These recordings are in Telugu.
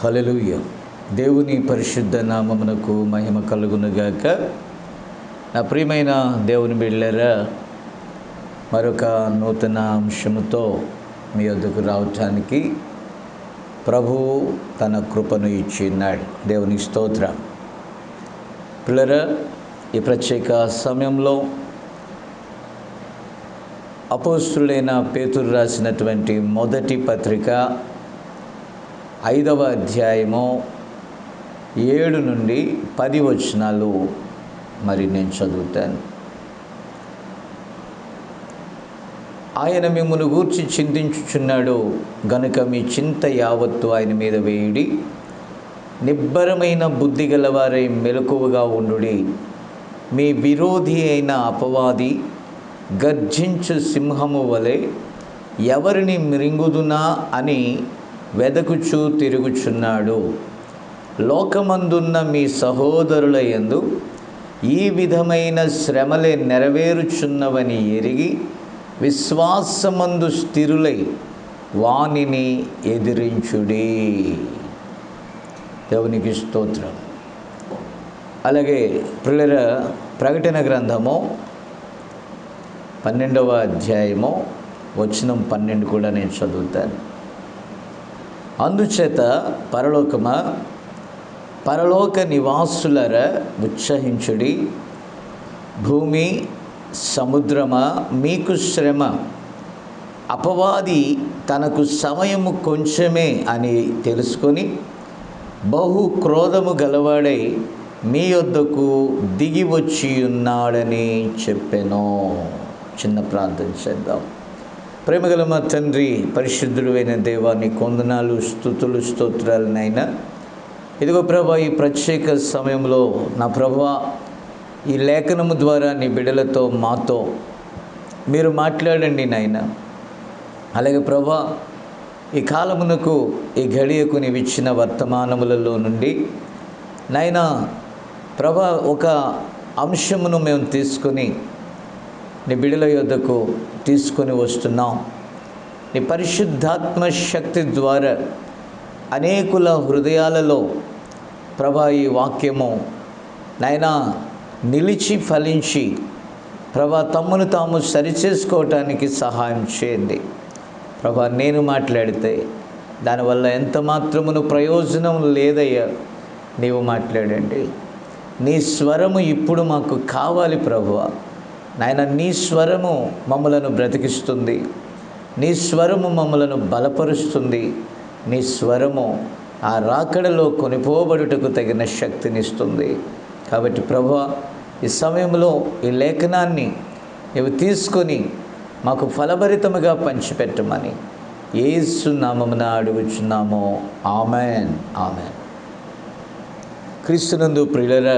హల్లెలూయా. దేవుని పరిశుద్ధ నామమునకు మహిమ కలుగునుగాక. నా ప్రియమైన దేవుని బిడ్డలారా, మరొక నూతన అంశముతో మీ వద్దకు రావటానికి ప్రభువు తన కృపను ఇచ్చిన్నాడు. దేవునికి స్తోత్రం. పిల్లరా, ఈ ప్రత్యేక సమయంలో అపోస్తులైన పేతురు రాసినటువంటి మొదటి పత్రిక 5వ అధ్యాయము 7 నుండి 10 వచనాలు నేను చదువుతాను. ఆయన మిమ్మును గూర్చి చింతించుచున్నాడు గనుక మీ చింత యావత్తు ఆయన మీద వేయుడి. నిబ్బరమైన బుద్ధి గలవారై మెలకువగా ఉండుడి. మీ విరోధి అయిన అపవాది గర్జించు సింహము వలె ఎవరిని మృంగుదునా అని వెదకుచూ తిరుగుచున్నాడు. లోకమందున్న మీ సహోదరుల యందు ఈ విధమైన శ్రమలే నెరవేరుచున్నవని ఎరిగి విశ్వాసమందు స్థిరులై వానిని ఎదిరించుడి. దేవునికి స్తోత్రం. అలాగే ప్రియులారా, ప్రకటన గ్రంథము 12వ అధ్యాయము వచనం 12 కూడా నేను చదువుతాను. అందుచేత పరలోక నివాసులరా ఉత్సహించుడి. భూమి సముద్రమా మీకు శ్రమ. అపవాది తనకు సమయము కొంచెమే అని తెలుసుకొని బహు క్రోధము గలవాడై మీ యొద్దకు దిగి వచ్చి ఉన్నాడని చెప్పెను. చిన్న ప్రార్థన చేద్దాం. ప్రేమగల మా తండ్రి, పరిశుద్ధుడు అయిన దేవా, నీకు వందనాలు, స్తుతులు, స్తోత్రాలు నాయనా. ఇదిగో ప్రభా, ఈ ప్రత్యేక సమయంలో నా ప్రభా, ఈ లేఖనము ద్వారా నీ బిడ్డలతో మాతో మీరు మాట్లాడండి నాయన. అలాగే ప్రభా, ఈ కాలమునకు ఈ ఘడియకు నీవిచ్చిన వర్తమానములలో నుండి నాయన ప్రభా, ఒక అంశమును మేము తీసుకొని నీ బిడ్డల యొద్దకు తీసుకొని వస్తున్నాం. నీ పరిశుద్ధాత్మ శక్తి ద్వారా అనేకుల హృదయాలలో ప్రభా ఈ వాక్యము నాయనా నిలిచి ఫలించి ప్రభా తమ్మును తాము సరిచేసుకోవటానికి సహాయం చేయండి. ప్రభా, నేను మాట్లాడితే దానివల్ల ఎంత మాత్రమును ప్రయోజనం లేదయ్యా. నీవు మాట్లాడండి. నీ స్వరము ఇప్పుడు మాకు కావాలి ప్రభువా. నాయన, నీ స్వరము మమ్మలను బ్రతికిస్తుంది. నీ స్వరము మమ్మలను బలపరుస్తుంది. నీ స్వరము ఆ రాకడలో కొనిపోబడుటకు తగిన శక్తినిస్తుంది. కాబట్టి ప్రభువా, ఈ సమయంలో ఈ లేఖనాన్ని నీవు తీసుకొని మాకు ఫలభరితముగా పంచిపెట్టమని యేసు నామమున అడుగుచున్నాము. Amen, amen. క్రీస్తునందు ప్రియులారా,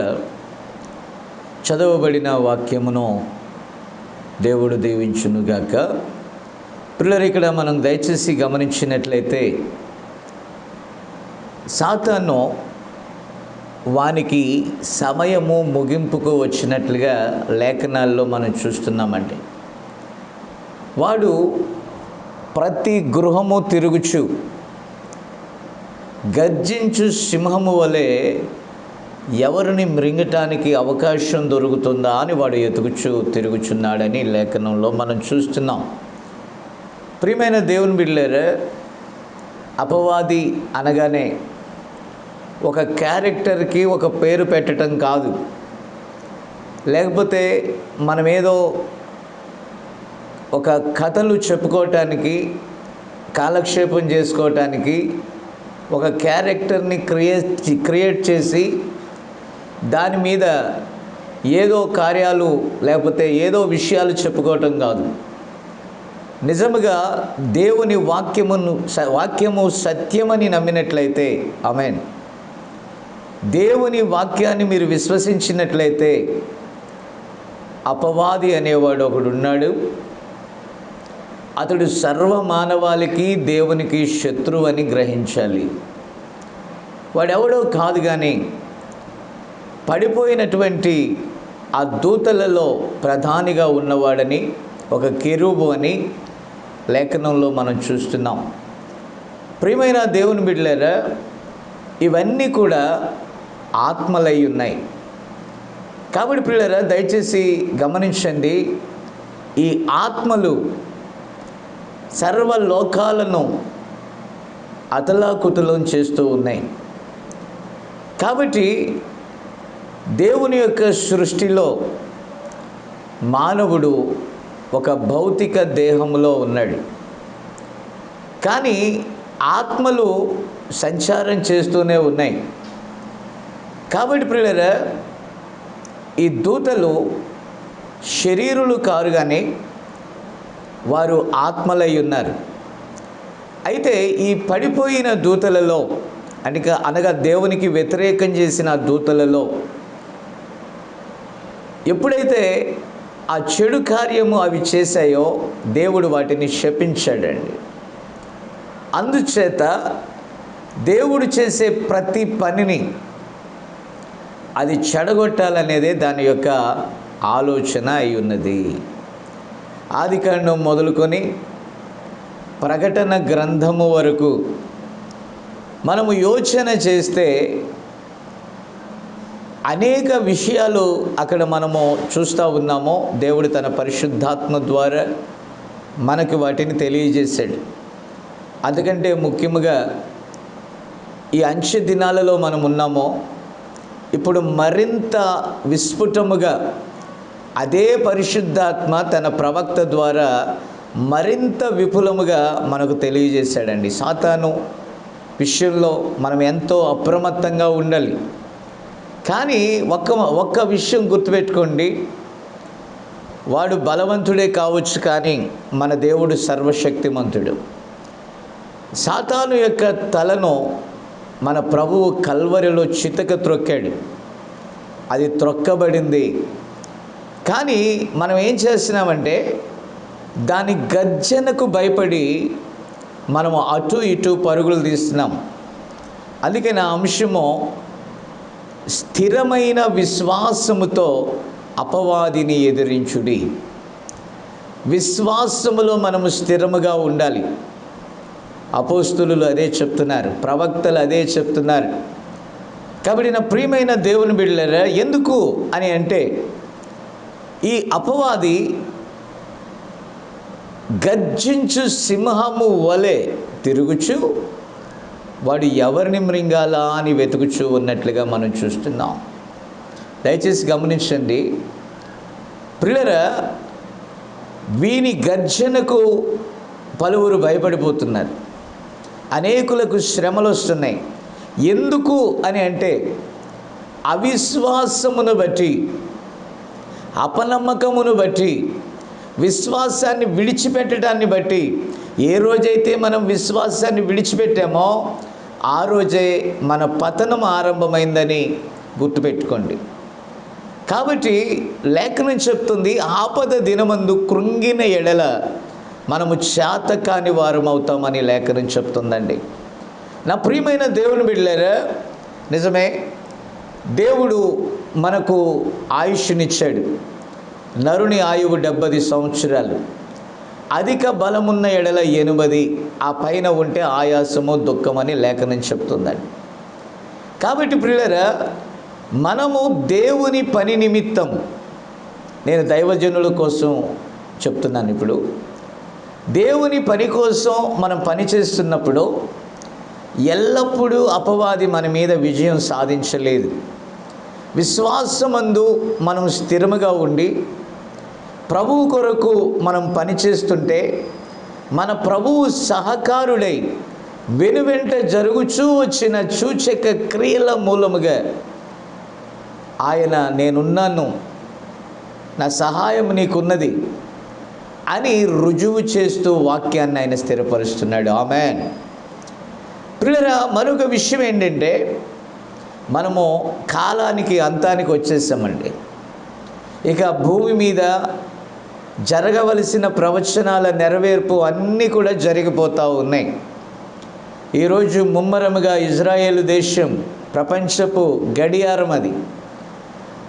చదవబడిన వాక్యమును దేవుడు దీవించునుగాక. పిల్లలు, ఇక్కడ మనం దయచేసి గమనించినట్లయితే సాతాను వానికి సమయము ముగింపుకు వచ్చినట్లుగా లేఖనాల్లో మనం చూస్తున్నామండి. వాడు ప్రతి గృహము తిరుగుచు గర్జించు సింహము వలె ఎవరిని మృంగటానికి అవకాశం దొరుకుతుందా అని వాడు ఎతుకుచూ తిరుగుచున్నాడని లేఖనంలో మనం చూస్తున్నాం. ప్రియమైన దేవుని బిడ్డలారా, అపవాది అనగానే ఒక క్యారెక్టర్కి ఒక పేరు పెట్టడం కాదు, లేకపోతే మనమేదో ఒక కథలు చెప్పుకోవటానికి, కాలక్షేపం చేసుకోవటానికి ఒక క్యారెక్టర్ని క్రియేట్ చేసి దాని మీద ఏదో కార్యాలు లేకపోతే ఏదో విషయాలు చెప్పుకోవటం కాదు. నిజముగా దేవుని వాక్యము సత్యమని నమ్మినట్లయితే, ఆమేన్, దేవుని వాక్యాన్ని మీరు విశ్వసించినట్లయితే అపవాది అనేవాడు ఒకడున్నాడు. అతడు సర్వమానవాళికి దేవునికి శత్రువు అని గ్రహించాలి. వాడెవడో కాదు కానీ పడిపోయినటువంటి ఆ దూతలలో ప్రధానిగా ఉన్నవాడని, ఒక కెరూబు అని లేఖనంలో మనం చూస్తున్నాం. ప్రియమైన దేవుని బిడ్డలారా, ఇవన్నీ కూడా ఆత్మలై ఉన్నాయి. కాబట్టి పిల్లరా, దయచేసి గమనించండి, ఈ ఆత్మలు సర్వలోకాలను అతలాకుతలం చేస్తూ ఉన్నాయి. కాబట్టి దేవుని యొక్క సృష్టిలో మానవుడు ఒక భౌతిక దేహంలో ఉన్నాడు, కానీ ఆత్మలు సంచారం చేస్తూనే ఉన్నాయి. కాబట్టి ప్రియులారా, ఈ దూతలు శరీరులు కారు, కానీ వారు ఆత్మలై ఉన్నారు. అయితే ఈ పడిపోయిన దూతలలో అనగా దేవునికి వ్యతిరేకం చేసిన దూతలలో ఎప్పుడైతే ఆ చెడు కార్యము అవి చేశాయో దేవుడు వాటిని శపించాడండి. అందుచేత దేవుడు చేసే ప్రతి పనిని అది చెడగొట్టాలనేదే దాని యొక్క ఆలోచన అయి ఉన్నది. ఆదికాండం మొదలుకొని ప్రకటన గ్రంథము వరకు మనము యోచన చేస్తే అనేక విషయాలు అక్కడ మనము చూస్తూ ఉన్నాము. దేవుడు తన పరిశుద్ధాత్మ ద్వారా మనకు వాటిని తెలియజేశాడు. అందుకంటే ముఖ్యముగా ఈ అంచె దినాలలో మనం ఉన్నామో, ఇప్పుడు మరింత విస్ఫుటముగా అదే పరిశుద్ధాత్మ తన ప్రవక్త ద్వారా మరింత విపులముగా మనకు తెలియజేశాడండి. సాతాను విషయంలో మనం ఎంతో అప్రమత్తంగా ఉండాలి. కానీ ఒక్క విషయం గుర్తుపెట్టుకోండి, వాడు బలవంతుడే కావచ్చు, కానీ మన దేవుడు సర్వశక్తిమంతుడు. సాతాను యొక్క తలను మన ప్రభువు కల్వరిలో చితక త్రొక్కాడు, అది త్రొక్కబడింది. కానీ మనం ఏం చేస్తున్నామంటే దాని గర్జనకు భయపడి మనము అటు ఇటు పరుగులు తీస్తున్నాం. అందుకే నా అంశము స్థిరమైన విశ్వాసముతో అపవాదిని ఎదిరించుడి. విశ్వాసములో మనము స్థిరముగా ఉండాలి. అపోస్తులు అదే చెప్తున్నారు, ప్రవక్తలు అదే చెప్తున్నారు. కాబట్టి నా ప్రియమైన దేవుని బిడ్డలారా, ఎందుకు అని అంటే ఈ అపవాది గర్జించు సింహము వలె తిరుగుచు వాడు ఎవరిని మృంగాలా అని వెతుకుచూ ఉన్నట్లుగా మనం చూస్తున్నాం. దయచేసి గమనించండి ప్రియులారా, వీని గర్జనకు పలువురు భయపడిపోతున్నారు. అనేకులకు శ్రమలు వస్తున్నాయి. ఎందుకు అని అంటే అవిశ్వాసమును బట్టి, అపనమ్మకమును బట్టి, విశ్వాసాన్ని విడిచిపెట్టడాన్ని బట్టి. ఏ రోజైతే మనం విశ్వాసాన్ని విడిచిపెట్టామో ఆ రోజే మన పతనం ఆరంభమైందని గుర్తుపెట్టుకోండి. కాబట్టి లేఖనం చెప్తుంది, ఆపద దినమందు కృంగిన ఎడల మనము చేతకాని వారం అవుతామని లేఖనం చెప్తుందండి. నా ప్రియమైన దేవుని బిడ్డలారా, నిజమే, దేవుడు మనకు ఆయుష్నిచ్చాడు. నరుని ఆయువు 70 సంవత్సరాలు, అధిక బలమున్న ఎడల 80, ఆ పైన ఉంటే ఆయాసము దుఃఖమని లేఖనం చెప్తుందండి. కాబట్టి ప్రియులారా, మనము దేవుని పని నిమిత్తం, నేను దైవజనుల కోసం చెప్తున్నాను, ఇప్పుడు దేవుని పని కోసం మనం పని చేస్తున్నప్పుడు ఎల్లప్పుడూ అపవాది మన మీద విజయం సాధించలేదు. విశ్వాసమందు మనం స్థిరముగా ఉండి ప్రభువు కొరకు మనం పనిచేస్తుంటే మన ప్రభువు సహకారుడై వెనువెంట జరుగుచూ వచ్చిన సూచక క్రియల మూలముగా ఆయన నేనున్నాను, నా సహాయం నీకున్నది అని రుజువు చేస్తూ వాక్యాన్ని ఆయన స్థిరపరుస్తున్నాడు. ఆమేన్. ప్రియులారా, మరొక విషయం ఏంటంటే మనము కాలానికి అంతానికి వచ్చేసామండి. ఇక భూమి మీద జరగవలసిన ప్రవచనాల నెరవేర్పు అన్నీ కూడా జరిగిపోతూ ఉన్నాయి. ఈరోజు ముమ్మరముగా ఇజ్రాయేలు దేశం ప్రపంచపు గడియారం అది.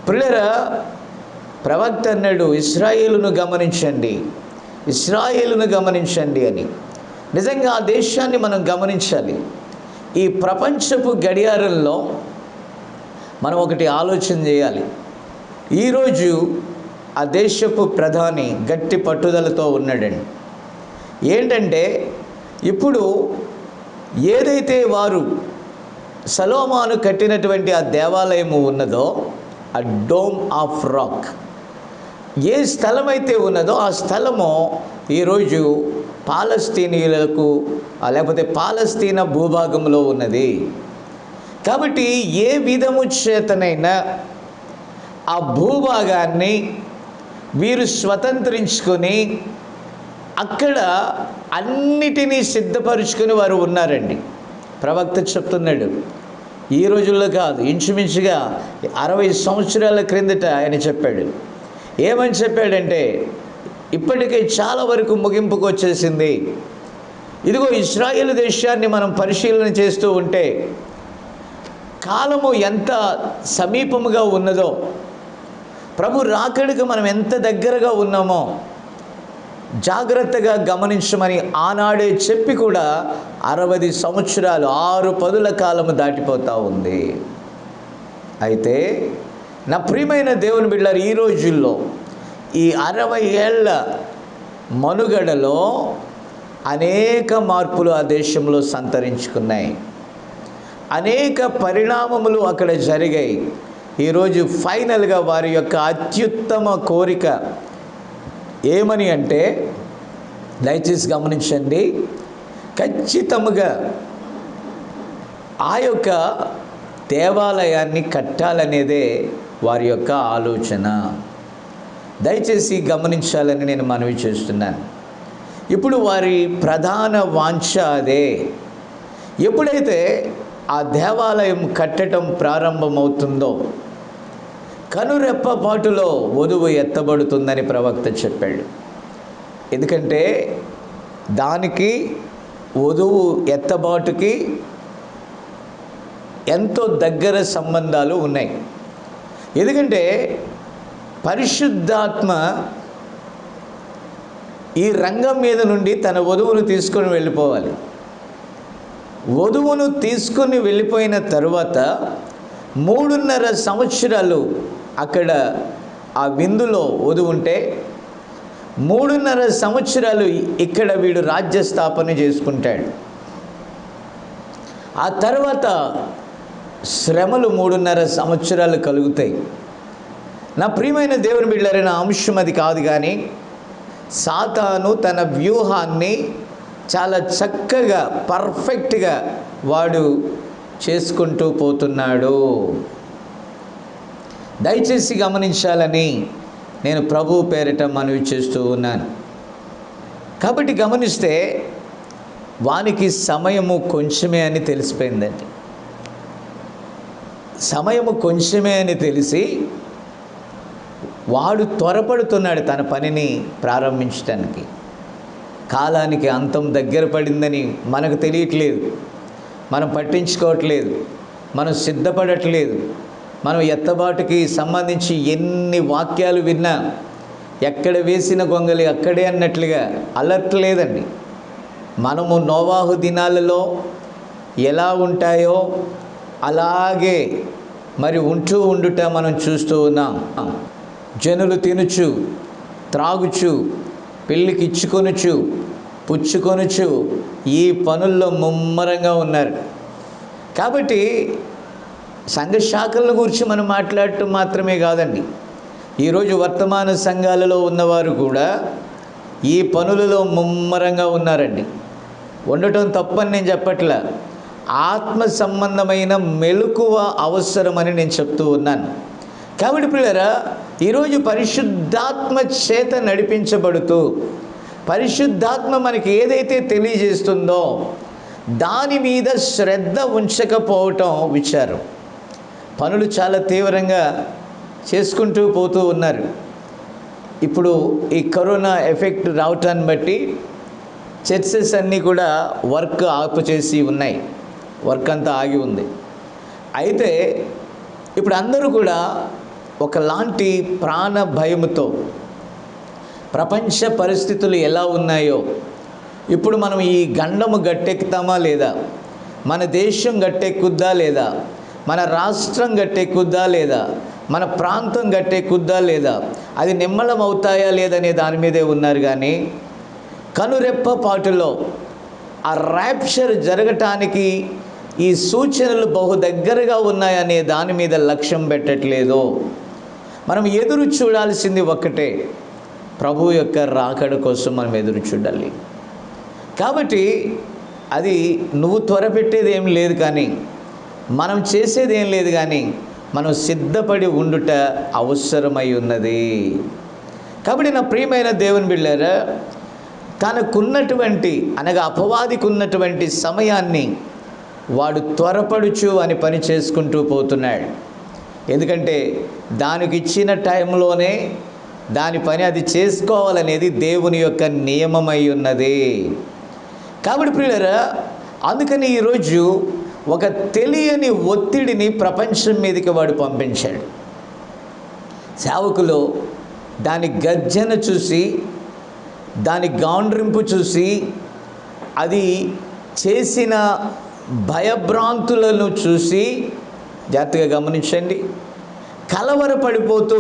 ప్రియులారా, ప్రవక్త అన్నాడు, ఇశ్రాయేలును గమనించండి, ఇశ్రాయేలును గమనించండి అని. నిజంగా ఆ దేశాన్ని మనం గమనించాలి. ఈ ప్రపంచపు గడియారంలో మనం ఒకటి ఆలోచన చేయాలి. ఈరోజు ఆ దేశపు ప్రధాని గట్టి పట్టుదలతో ఉన్నాడండి. ఏంటంటే ఇప్పుడు ఏదైతే వారు సొలొమోను కట్టినటువంటి ఆ దేవాలయము ఉన్నదో, ఆ డోమ్ ఆఫ్ రాక్, ఏ స్థలమైతే ఉన్నదో ఆ స్థలము ఈరోజు పాలస్తీనీయులకు లేకపోతే పాలస్తీనా భూభాగంలో ఉన్నది. కాబట్టి ఏ విధము చేతనైనా ఆ భూభాగాన్ని వీరు స్వతంత్రించుకొని అక్కడ అన్నిటినీ సిద్ధపరుచుకొని వారు ఉన్నారండి. ప్రవక్త చెప్తున్నాడు, ఈ రోజుల్లో కాదు, ఇంచుమించుగా 60 సంవత్సరాల క్రిందట ఆయన చెప్పాడు. ఏమని చెప్పాడంటే, ఇప్పటికే చాలా వరకు ముగింపుకు వచ్చేసింది. ఇదిగో ఇశ్రాయేలు దేశాన్ని మనం పరిశీలన చేస్తూ ఉంటే కాలము ఎంత సమీపముగా ఉన్నదో, ప్రభు రాకడికి మనం ఎంత దగ్గరగా ఉన్నామో జాగ్రత్తగా గమనించమని ఆనాడే చెప్పి కూడా 60 సంవత్సరాలు 6 పదుల కాలము దాటిపోతూ ఉంది. అయితే నా ప్రియమైన దేవుని బిడ్డలారా, ఈ రోజుల్లో ఈ 60 ఏళ్ల మనుగడలో అనేక మార్పులు ఆ దేశంలో సంతరించుకున్నాయి. అనేక పరిణామములు అక్కడ జరిగాయి. ఈరోజు ఫైనల్గా వారి యొక్క అత్యుత్తమ కోరిక ఏమని అంటే, దయచేసి గమనించండి, ఖచ్చితంగా ఆ యొక్క దేవాలయాన్ని కట్టాలనేదే వారి యొక్క ఆలోచన. దయచేసి గమనించాలని నేను మనవి చేస్తున్నాను. ఇప్పుడు వారి ప్రధాన వాంఛ అదే. ఎప్పుడైతే ఆ దేవాలయం కట్టడం ప్రారంభమవుతుందో కనురెప్పపాటులో వధువు ఎత్తబడుతుందని ప్రవక్త చెప్పాడు. ఎందుకంటే దానికి వధువు ఎత్తబాటుకి ఎంతో దగ్గర సంబంధాలు ఉన్నాయి. ఎందుకంటే పరిశుద్ధాత్మ ఈ రంగం మీద నుండి తన వధువును తీసుకొని వెళ్ళిపోవాలి. వధువును తీసుకొని వెళ్ళిపోయిన తరువాత 3.5 సంవత్సరాలు అక్కడ ఆ విందులో వధువు ఉంటే 3.5 సంవత్సరాలు ఇక్కడ వీడు రాజ్య స్థాపన చేసుకుంటాడు. ఆ తర్వాత శ్రమలు 3.5 సంవత్సరాలు కలుగుతాయి. నా ప్రియమైన దేవుని బిడ్డలారా, నా అంశం అది కాదు, కానీ సాతాను తన వ్యూహాన్ని చాలా చక్కగా పర్ఫెక్ట్గా వాడు చేసుకుంటూ పోతున్నాడు. దయచేసి గమనించాలని నేను ప్రభువు పేరిట మనవి చేస్తూ ఉన్నాను. కాబట్టి గమనిస్తే వానికి సమయము కొంచెమే అని తెలిసిపోయిందండి. సమయము కొంచెమే అని తెలిసి వాడు త్వరపడుతున్నాడు తన పనిని ప్రారంభించడానికి. కాలానికి అంతం దగ్గర పడిందని మనకు తెలియట్లేదు, మనం పట్టించుకోవట్లేదు, మనం సిద్ధపడట్లేదు. మనం ఎత్తబాటుకి సంబంధించి ఎన్ని వాక్యాలు విన్నా ఎక్కడ వేసిన గొంగలి అక్కడే అన్నట్లుగా అలర్ట్ లేదండి. మనము నోవాహు దినాలలో ఎలా ఉంటాయో అలాగే మరి ఉండుట మనం చూస్తూ ఉన్నాం. జనులు తినుచు, త్రాగుచు, పెళ్ళికి ఇచ్చుకొనుచు, పుచ్చుకొనుచు ఈ పనుల్లో ముమ్మరంగా ఉన్నారు. కాబట్టి సంఘ శాఖల గురించి మనం మాట్లాడటం మాత్రమే కాదండి, ఈరోజు వర్తమాన సంఘాలలో ఉన్నవారు కూడా ఈ పనులలో ముమ్మరంగా ఉన్నారండి. ఉండటం తప్పని నేను చెప్పట్లా, ఆత్మ సంబంధమైన మెలకువ అవసరమని నేను చెప్తూ ఉన్నాను. కాబట్టి పిల్లరా, ఈరోజు పరిశుద్ధాత్మ చేత నడిపించబడుతూ పరిశుద్ధాత్మ మనకి ఏదైతే తెలియజేస్తుందో దాని మీద శ్రద్ధ ఉంచకపోవటం విచారం. పనులు చాలా తీవ్రంగా చేసుకుంటూ పోతూ ఉన్నారు. ఇప్పుడు ఈ కరోనా ఎఫెక్ట్ రావటాన్ని బట్టి చర్చెస్ అన్నీ కూడా వర్క్ ఆపు చేసి ఉన్నాయి, వర్క్ అంతా ఆగి ఉంది. అయితే ఇప్పుడు అందరూ కూడా ఒకలాంటి ప్రాణ భయముతో ప్రపంచ పరిస్థితులు ఎలా ఉన్నాయో, ఇప్పుడు మనం ఈ గండము గట్టెక్కుతామా లేదా, మన దేశం గట్టెక్కుద్దా లేదా, మన రాష్ట్రం గట్టెక్కుద్దా లేదా, మన ప్రాంతం గట్టెక్కుద్దా లేదా, అది నిమ్మలం అవుతాయా లేదనే దాని మీదే ఉన్నారు. కానీ కనురెప్ప పాటులో ఆ ర్యాప్చర్ జరగటానికి ఈ సూచనలు బహు దగ్గరగా ఉన్నాయనే దాని మీద లక్ష్యం పెట్టట్లేదు. మనం ఎదురు చూడాల్సింది ఒక్కటే, ప్రభు యొక్క రాకడ కోసం మనం ఎదురు చూడాలి. కాబట్టి అది నువ్వు త్వరపెట్టేది ఏం లేదు, కానీ మనం చేసేది ఏం లేదు, కానీ మనం సిద్ధపడి ఉండుట అవసరమై ఉన్నది. కాబట్టి నా ప్రియమైన దేవుని బిడ్డలారా, తనకున్నటువంటి అనగా అపవాదికి ఉన్నటువంటి సమయాన్ని వాడు త్వరపడుచు అని పని చేసుకుంటూ పోతున్నాడు. ఎందుకంటే దానికి ఇచ్చిన టైంలోనే దాని పని అది చేసుకోవాలనేది దేవుని యొక్క నియమమై ఉన్నది. కాబట్టి ప్రియులారా, అందుకని ఈరోజు ఒక తెలియని ఒత్తిడిని ప్రపంచం మీదకి వాడు పంపించాడు. సేవకులు దాని గర్జన చూసి, దాని గాండ్రింపు చూసి, అది చేసిన భయభ్రాంతులను చూసి జాగ్రత్తగా గమనించండి. కలవరపడిపోతూ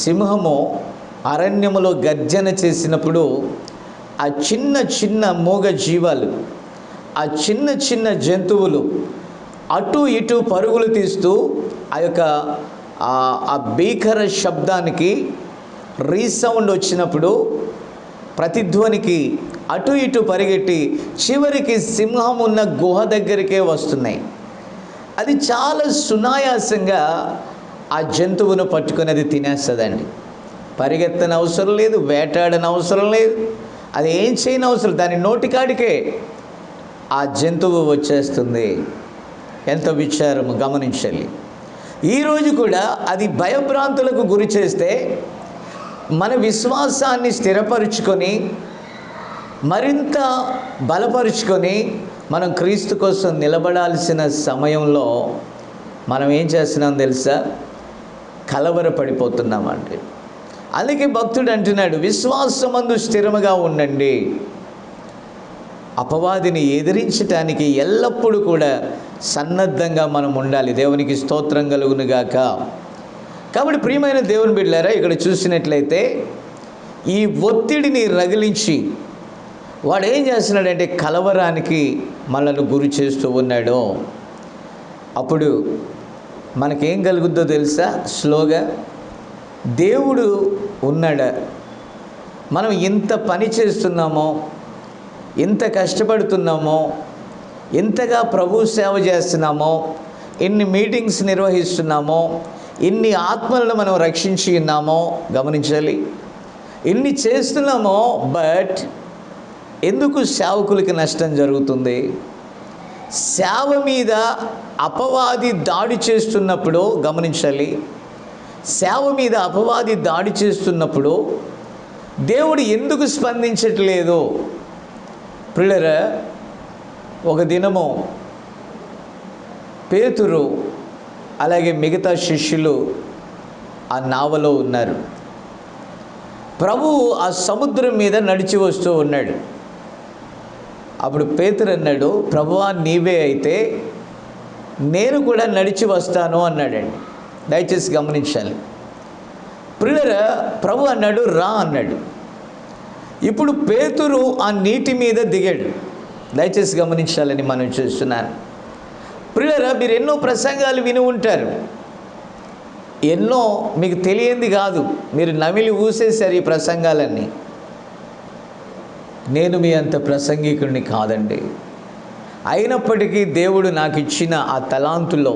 సింహము అరణ్యములో గర్జన చేసినప్పుడు ఆ చిన్న చిన్న మూగ జీవాలు, ఆ చిన్న చిన్న జంతువులు అటు ఇటు పరుగులు తీస్తూ ఆ యొక్క ఆ భీకర శబ్దానికి రీసౌండ్ వచ్చినప్పుడు ప్రతిధ్వనికి అటు ఇటు పరిగెట్టి చివరికి సింహం ఉన్న గుహ దగ్గరికే వస్తున్నాయి. అది చాలా సునాయాసంగా ఆ జంతువును పట్టుకొని అది తినేస్తుందండి. పరిగెత్తని అవసరం లేదు, వేటాడని అవసరం లేదు, అది ఏం చేయని అవసరం, దాని నోటికాడికే ఆ జంతువు వచ్చేస్తుంది. ఎంత విచారము గమనించాలి. ఈరోజు కూడా అది భయభ్రాంతులకు గురి చేస్తే మన విశ్వాసాన్ని స్థిరపరుచుకొని మరింత బలపరుచుకొని మనం క్రీస్తు కోసం నిలబడాల్సిన సమయంలో మనం ఏం చేస్తున్నాం తెలుసా? కలవరపడిపోతున్నామండి. అందుకే భక్తుడు అంటున్నాడు, విశ్వాసమందు స్థిరముగా ఉండండి, అపవాదిని ఎదిరించటానికి ఎల్లప్పుడూ కూడా సన్నద్ధంగా మనం ఉండాలి. దేవునికి స్తోత్రం కలుగునుగాక. కాబట్టి ప్రియమైన దేవుని బిడ్డలారా, ఇక్కడ చూసినట్లయితే ఈ ఒత్తిడిని రగిలించి వాడు ఏం చేస్తున్నాడంటే కలవరానికి మనల్ని గురి చేస్తూ ఉన్నాడు. అప్పుడు మనకేం కలుగుద్దో తెలుసా? స్లోగా దేవుడు ఉన్నాడా, మనం ఇంత పని చేస్తున్నామో, ఇంత కష్టపడుతున్నామో, ఇంతగా ప్రభు సేవ చేస్తున్నామో, ఇన్ని మీటింగ్స్ నిర్వహిస్తున్నామో, ఇన్ని ఆత్మలను మనం రక్షించి ఉన్నామో గమనించాలి. ఇన్ని చేస్తున్నామో, బట్ ఎందుకు సేవకులకి నష్టం జరుగుతుంది? సేవ మీద అపవాది దాడి చేస్తున్నప్పుడు గమనించాలి. సేవ మీద అపవాది దాడి చేస్తున్నప్పుడు దేవుడు ఎందుకు స్పందించట్లేదు? ప్రియులారా, ఒక దినము పేతురు అలాగే మిగతా శిష్యులు ఆ నావలో ఉన్నారు. ప్రభువు ఆ సముద్రం మీద నడిచి వస్తూ ఉన్నాడు. అప్పుడు పేతురు అన్నాడు, ప్రభువా నీవే అయితే నేను కూడా నడిచి వస్తాను అన్నాడండి. దయచేసి గమనించాలి. ప్రియులారా, ప్రభు అన్నాడు రా అన్నాడు. ఇప్పుడు పేతురు ఆ నీటి మీద దిగాడు. దయచేసి గమనించాలని మనం చూస్తున్నాను. ప్రియులారా, మీరు ఎన్నో ప్రసంగాలు విని ఉంటారు, ఎన్నో మీకు తెలియంది కాదు, మీరు నమిలి ఊసేశారు ఈ ప్రసంగాలన్నీ. నేను మీ అంత ప్రసంగికుడిని కాదండి. అయినప్పటికీ దేవుడు నాకు ఇచ్చిన ఆ తలాంతులో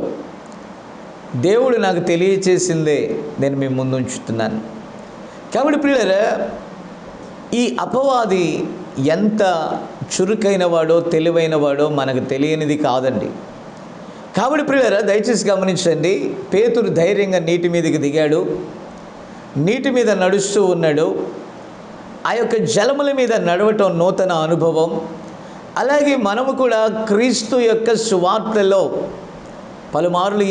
దేవుడు నాకు తెలియచేసిందే నేను మీ ముందు ఉంచుతున్నాను. కాబట్టి ప్రియులారా, ఈ అపవాది ఎంత చురుకైన వాడో తెలివైన వాడో మనకు తెలియనిది కాదండి. కాబట్టి ప్రియులారా, దయచేసి గమనించండి. పేతురు ధైర్యంగా నీటి మీదకి దిగాడు, నీటి మీద నడుస్తూ ఉన్నాడు. ఆ యొక్క జలముల మీద నడవటం నూతన అనుభవం. అలాగే మనము కూడా క్రీస్తు యొక్క సువార్తలో పలుమార్లు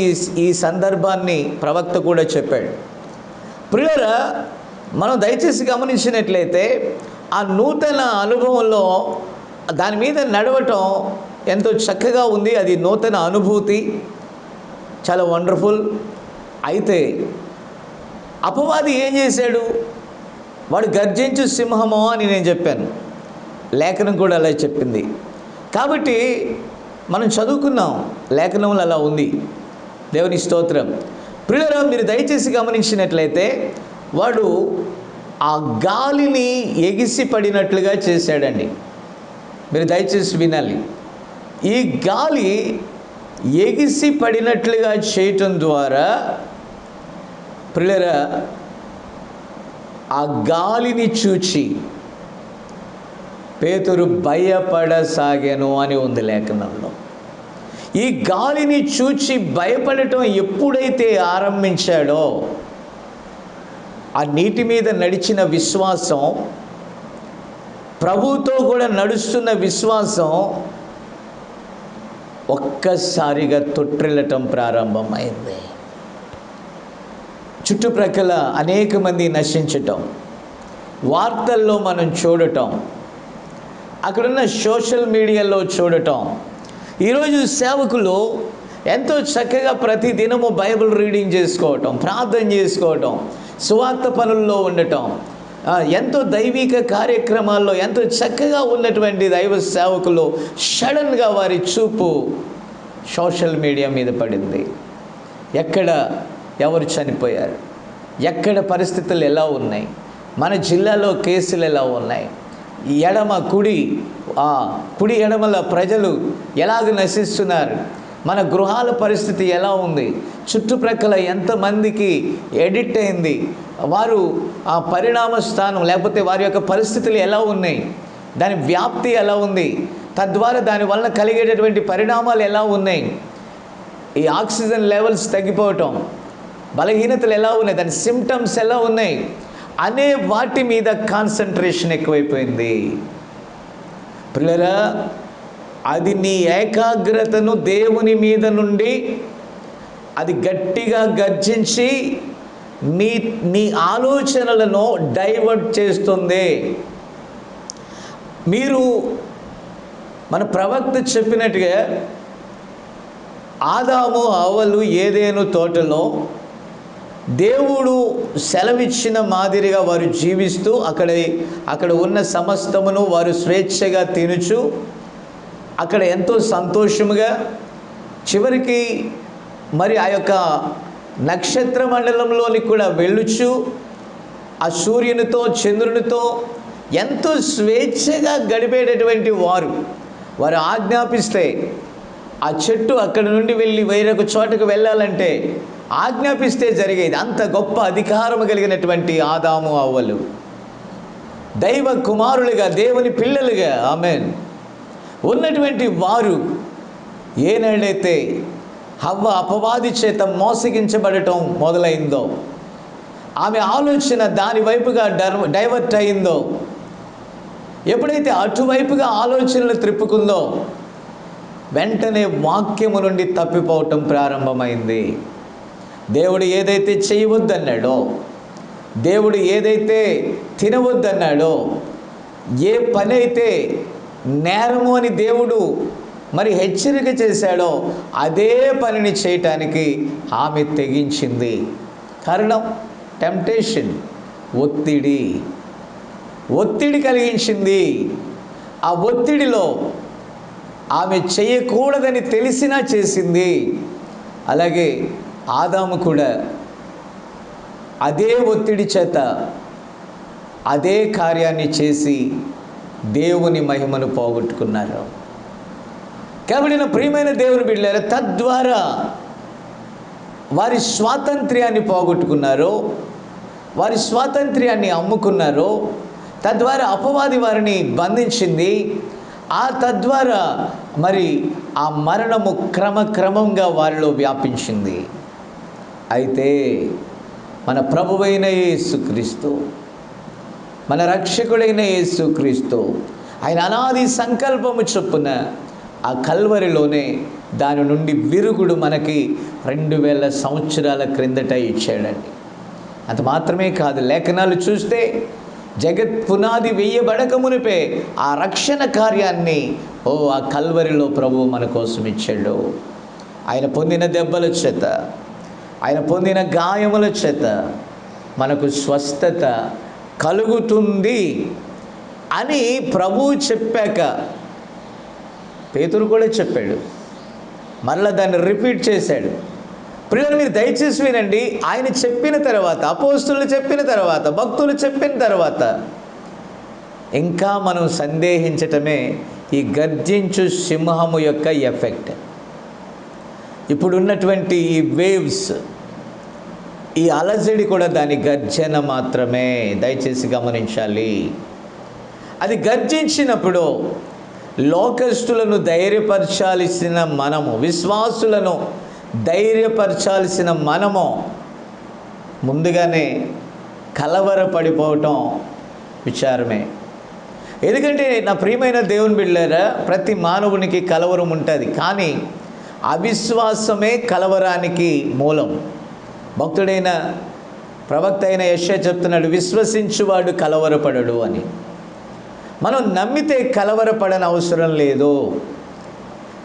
ఈ సందర్భాన్ని ప్రవక్త కూడా చెప్పాడు. ప్రియులారా, మనం దయచేసి గమనించినట్లయితే ఆ నూతన అనుభవంలో దాని మీద నడవటం ఎంతో చక్కగా ఉంది, అది నూతన అనుభూతి, చాలా వండర్ఫుల్. అయితే అపవాది ఏం చేశాడు? వాడు గర్జించు సింహమో అని నేను చెప్పాను, లేఖనం కూడా అలా చెప్పింది. కాబట్టి మనం చదువుకున్నాం, లేఖనంలో అలా ఉంది. దేవుని స్తోత్రం. ప్రియులారా, మీరు దయచేసి గమనించినట్లయితే వాడు ఆ గాలిని ఎగిసి పడినట్లుగా చేశాడండి. మీరు దయచేసి వినాలి. ఈ గాలి ఎగిసి పడినట్లుగా చేయటం ద్వారా ప్రియులారా, ఆ గాలిని చూచి పేతురు భయపడసాగాను అని ఉంది లేఖనంలో. ఈ గాలిని చూచి భయపడటం ఎప్పుడైతే ఆరంభించాడో, ఆ నీటి మీద నడిచిన విశ్వాసం, ప్రభువుతో కూడా నడుస్తున్న విశ్వాసం ఒక్కసారిగా తొట్టిల్లటం ప్రారంభమైంది. చుట్టుప్రక్కల అనేక మంది నశించటం, వార్తల్లో మనం చూడటం, అక్కడున్న సోషల్ మీడియాలో చూడటం. ఈరోజు సేవకులు ఎంతో చక్కగా ప్రతి దినము బైబిల్ రీడింగ్ చేసుకోవటం, ప్రార్థన చేసుకోవటం, సువార్త పనుల్లో ఉండటం, ఎంతో దైవిక కార్యక్రమాల్లో ఎంతో చక్కగా ఉన్నటువంటి దైవ సేవకులు సడన్గా వారి చూపు సోషల్ మీడియా మీద పడింది. ఎక్కడ ఎవరు చనిపోయారు, ఎక్కడ పరిస్థితులు ఎలా ఉన్నాయి, మన జిల్లాలో కేసులు ఎలా ఉన్నాయి, ఎడమ కుడి ఎడమల ప్రజలు ఎలాగ నశిస్తున్నారు, మన గృహాల పరిస్థితి ఎలా ఉంది, చుట్టుప్రక్కల ఎంతమందికి ఎడిక్ట్ అయింది, వారు ఆ పరిణామ స్థానం లేకపోతే వారి యొక్క పరిస్థితులు ఎలా ఉన్నాయి, దాని వ్యాప్తి ఎలా ఉంది, తద్వారా దానివల్ల కలిగేటటువంటి పరిణామాలు ఎలా ఉన్నాయి, ఈ ఆక్సిజన్ లెవెల్స్ తగ్గిపోవటం, బలహీనతలు ఎలా ఉన్నాయి, దాని సిమ్టమ్స్ ఎలా ఉన్నాయి అనే వాటి మీద కాన్సన్ట్రేషన్ ఎక్కువైపోయింది. ప్రియులారా, అది నీ ఏకాగ్రతను దేవుని మీద నుండి అది గట్టిగా గర్జించి నీ ఆలోచనలను డైవర్ట్ చేస్తుంది. మీరు మన ప్రవక్త చెప్పినట్టుగా ఆదాము హవ్వలు ఏదెను తోటలో దేవుడు సెలవిచ్చిన మాదిరిగా వారు జీవిస్తూ అక్కడ ఉన్న సమస్తమును వారు స్వేచ్ఛగా తినుచు అక్కడ ఎంతో సంతోషముగా, చివరికి మరి ఆ యొక్క నక్షత్ర మండలంలోనికి కూడా వెళ్ళుచు ఆ సూర్యునితో చంద్రునితో ఎంతో స్వేచ్ఛగా గడిపేటటువంటి వారు ఆజ్ఞాపిస్తే ఆ చెట్టు అక్కడ నుండి వెళ్ళి వేరొక చోటకు వెళ్ళాలంటే ఆజ్ఞాపిస్తే జరిగేది. అంత గొప్ప అధికారం కలిగినటువంటి ఆదాము హవ్వలు దైవ కుమారులుగా, దేవుని పిల్లలుగా ఆమేన్ ఉన్నటువంటి వారు ఏనాడైతే హవ్వ అపవాది చేత మోసగించబడటం మొదలైందో, ఆమె ఆలోచన దాని వైపుగా డైవర్ట్ అయిందో, ఎప్పుడైతే అటువైపుగా ఆలోచనలు త్రిప్పుకుందో వెంటనే వాక్యము నుండి తప్పిపోవటం ప్రారంభమైంది. దేవుడు ఏదైతే చేయవద్దన్నాడో, దేవుడు ఏదైతే తినవద్దన్నాడో, ఏ పని అయితే నేరము అని దేవుడు మరి హెచ్చరిక చేశాడో అదే పనిని చేయటానికి ఆమె తెగించింది. కారణం టెంప్టేషన్, ఒత్తిడి కలిగించింది. ఆ ఒత్తిడిలో ఆమె చేయకూడదని తెలిసినా చేసింది. అలాగే ఆదాము కూడా అదే ఒత్తిడి చేత అదే కార్యాన్ని చేసి దేవుని మహిమను పోగొట్టుకున్నారు. కాబట్టి నా ప్రియమైన దేవుని బిడ్డలారా, తద్వారా వారి స్వాతంత్ర్యాన్ని పోగొట్టుకున్నారు, వారి స్వాతంత్ర్యాన్ని అమ్ముకున్నారు. తద్వారా అపవాది వారిని బంధించింది. తద్వారా మరి ఆ మరణము క్రమంగా వారిలో వ్యాపించింది. అయితే మన ప్రభువైన యేసుక్రీస్తు, మన రక్షకుడైన యేసుక్రీస్తు ఆయన అనాది సంకల్పము చొప్పున ఆ కల్వరిలోనే దాని నుండి విరుగుడు మనకి 2000 సంవత్సరాల క్రిందట ఇచ్చాడండి. అంత మాత్రమే కాదు, లేఖనాలు చూస్తే జగత్ పునాది వేయబడక మునిపే ఆ రక్షణ కార్యాన్ని ఆ కల్వరిలో ప్రభువు మన కోసం ఇచ్చాడు. ఆయన పొందిన దెబ్బల చేత, ఆయన పొందిన గాయముల చేత మనకు స్వస్థత కలుగుతుంది అని ప్రభువు చెప్పాక పేతురు కూడా చెప్పాడు. మరలా దాన్ని రిపీట్ చేశాడు. ప్రియులు, మీరు దయచేసి వినండి. ఆయన చెప్పిన తర్వాత, అపోస్తలులు చెప్పిన తర్వాత, భక్తులు చెప్పిన తర్వాత ఇంకా మనం సందేహించటమే ఈ గర్జించు సింహము యొక్క ఎఫెక్ట్. ఇప్పుడున్నటువంటి ఈ వేవ్స్, ఈ అలజడి కూడా దాని గర్జన మాత్రమే. దయచేసి గమనించాలి. అది గర్జించినప్పుడు లోకస్తులను ధైర్యపరచాల్సిన మనము, విశ్వాసులను ధైర్యపరచాల్సిన మనము ముందుగానే కలవరపడిపోవటం విచారమే. ఎందుకంటే నా ప్రియమైన దేవుని బిడ్డలారా, ప్రతి మానవునికి కలవరం ఉంటుంది. కానీ అవిశ్వాసమే కలవరానికి మూలం. భక్తుడైన ప్రవక్త అయిన యెషయా చెప్తున్నాడు, విశ్వసించువాడు కలవరపడడు అని. మనం నమ్మితే కలవరపడని అవసరం లేదు.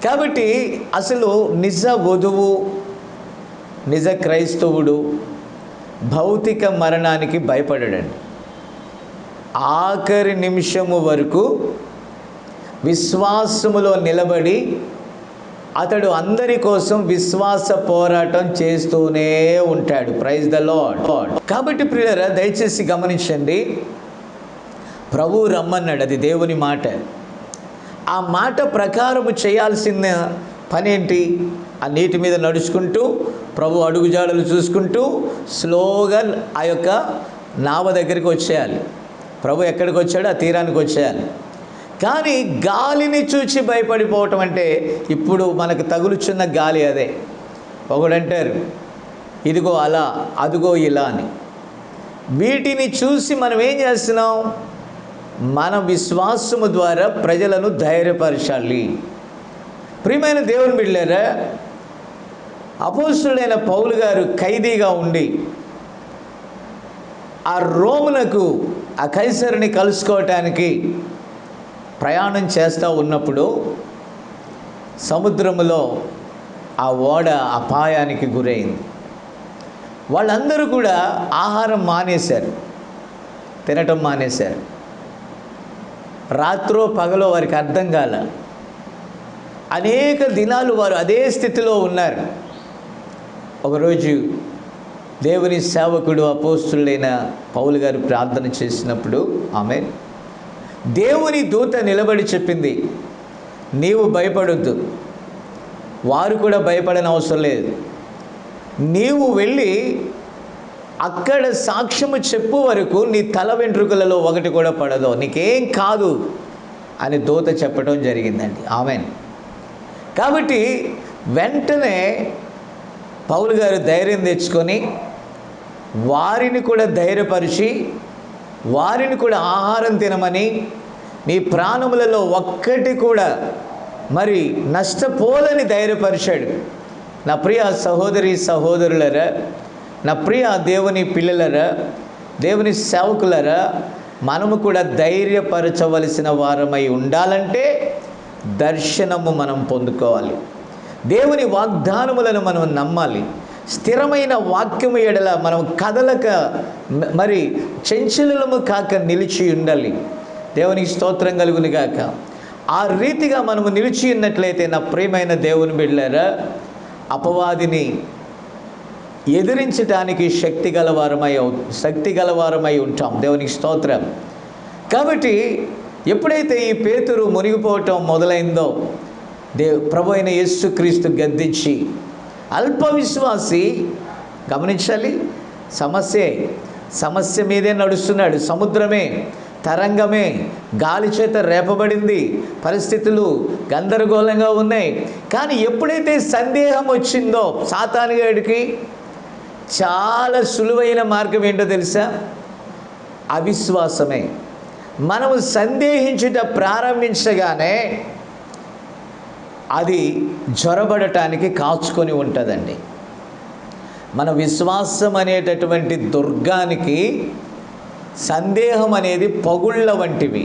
కాబట్టి అసలు నిజ వధువు, నిజ క్రైస్తవుడు భౌతిక మరణానికి భయపడడండి. ఆఖరి నిమిషము వరకు విశ్వాసములో నిలబడి అతడు అందరి కోసం విశ్వాస పోరాటం చేస్తూనే ఉంటాడు. Praise the lord. కాబట్టి ప్రియులారా, దయచేసి గమనించండి. ప్రభువు రమ్మన్నాడు, అది దేవుని మాట. ఆ మాట ప్రకారము చేయాల్సిన పని ఏంటి? ఆ నీటి మీద నడుచుకుంటూ, ప్రభు అడుగుజాడలు చూసుకుంటూ స్లోగా ఆ యొక్క నావ దగ్గరికి వచ్చేయాలి. ప్రభు ఎక్కడికి వచ్చాడో ఆ తీరానికి వచ్చేయాలి. కానీ గాలిని చూచి భయపడిపోవటం అంటే, ఇప్పుడు మనకు తగులుచున్న గాలి అదే. ఒకడంటారు ఇదిగో అలా, అదిగో ఇలా అని. వీటిని చూసి మనం ఏం చేస్తున్నాం? మన విశ్వాసము ద్వారా ప్రజలను ధైర్యపరచాలి. ప్రియమైన దేవుని బిడ్డలారా, అపోస్తలుడైన పౌలు గారు ఖైదీగా ఉండి ఆ రోమునకు, ఆ కైసరుని కలుసుకోవటానికి ప్రయాణం చేస్తూ ఉన్నప్పుడు సముద్రములో ఆ ఓడ అపాయానికి గురైంది. వాళ్ళందరూ కూడా ఆహారం మానేశారు, తినటం మానేశారు. రాత్రో పగలో వారికి అర్థం కాల. అనేక దినాలు వారు అదే స్థితిలో ఉన్నారు. ఒకరోజు దేవుని సేవకుడు అపోస్తలుడైన పౌలు గారు ప్రార్థన చేసినప్పుడు దేవుని దూత నిలబడి చెప్పింది, నీవు భయపడొద్దు, వారు కూడా భయపడని అవసరం లేదు. నీవు వెళ్ళి అక్కడ సాక్ష్యము చెప్పు వరకు నీ తల వెంట్రుకలలో ఒకటి కూడా పడదు, నీకేం కాదు అని దూత చెప్పడం జరిగిందండి. ఆమేన్. కాబట్టి వెంటనే పౌలు గారు ధైర్యం తెచ్చుకొని వారిని కూడా ధైర్యపరిచి, వారిని కూడా ఆహారం తినమని, మీ ప్రాణములలో ఒక్కటి కూడా మరి నష్టపోలని ధైర్యపరిచాడు. నా ప్రియ సహోదరి సహోదరులరా, నా ప్రియ దేవుని పిల్లలరా, దేవుని సేవకులరా, మనము కూడా ధైర్యపరచవలసిన వారమై ఉండాలంటే దర్శనము మనం పొందుకోవాలి. దేవుని వాగ్దానములను మనం నమ్మాలి. స్థిరమైన వాక్యము ఎడల మనం కదలక, మరి చంచలము కాక నిలిచి ఉండాలి. దేవునికి స్తోత్రం కలుగును గాక. ఆ రీతిగా మనము నిలిచి ఉన్నట్లయితే నా ప్రియమైన దేవుని బిడ్డలారా, అపవాదిని ఎదిరించడానికి శక్తి గలవారమై ఉంటాం. దేవునికి స్తోత్రం. కాబట్టి ఎప్పుడైతే ఈ పేతురు మునిగిపోవటం మొదలైందో, ప్రభు అయిన యేసుక్రీస్తు గద్దించి, అల్ప విశ్వాసి, గమనించాలి, సమస్య మీదే నడుస్తున్నాడు. సముద్రమే, తరంగమే, గాలి చేత రేపబడింది, పరిస్థితులు గందరగోళంగా ఉన్నాయి. కానీ ఎప్పుడైతే సందేహం వచ్చిందో సాతానుగాడికి, చాలా సులువైన మార్గం ఏంటో తెలుసా? అవిశ్వాసమే. మనము సందేహించుట ప్రారంభించగానే అది జ్వరబడటానికి కాచుకొని ఉంటుందండి. మన విశ్వాసం అనేటటువంటి దుర్గానికి సందేహం అనేది పగుళ్ళ వంటివి.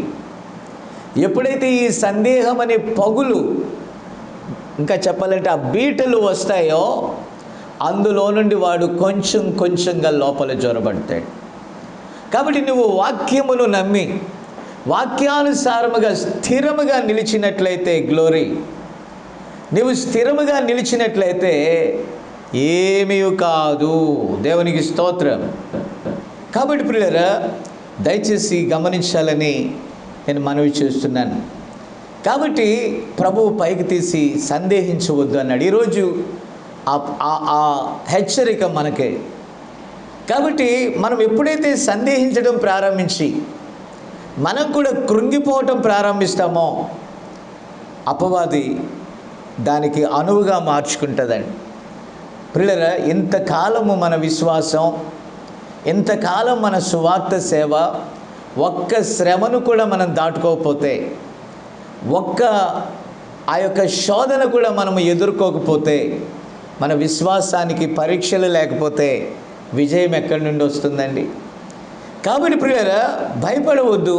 ఎప్పుడైతే ఈ సందేహం అనే పగులు, ఇంకా చెప్పాలంటే ఆ బీటలు వస్తాయో, అందులో నుండి వాడు కొంచెం కొంచెంగా లోపల జొరబడతాడు. కాబట్టి నువ్వు వాక్యమును నమ్మి వాక్యానుసారముగా స్థిరముగా నిలిచినట్లయితే, గ్లోరీ, నువ్వు స్థిరముగా నిలిచినట్లయితే ఏమీ కాదు. దేవునికి స్తోత్రం. కాబట్టి ప్రియులారా, దయచేసి గమనించాలని నేను మనవి చేస్తున్నాను. కాబట్టి ప్రభువు పైకి తీసి సందేహించవద్దు అన్నాడు. ఈరోజు ఆ హెచ్చరిక మనకే. కాబట్టి మనం ఎప్పుడైతే సందేహించడం ప్రారంభించి మనం కూడా కృంగిపోవటం ప్రారంభిస్తామో, అపవాది దానికి అనువుగా మార్చుకుంటుందండి. ప్రియులారా, ఇంతకాలము మన విశ్వాసం, ఇంతకాలం మన సువార్త సేవ, ఒక్క శ్రమను కూడా మనం దాటుకోకపోతే, ఒక్క ఆ యొక్క శోధన కూడా మనం ఎదుర్కోకపోతే, మన విశ్వాసానికి పరీక్షలు లేకపోతే విజయం ఎక్కడి నుండి వస్తుందండి? కాబట్టి ప్రియులారా, భయపడవద్దు,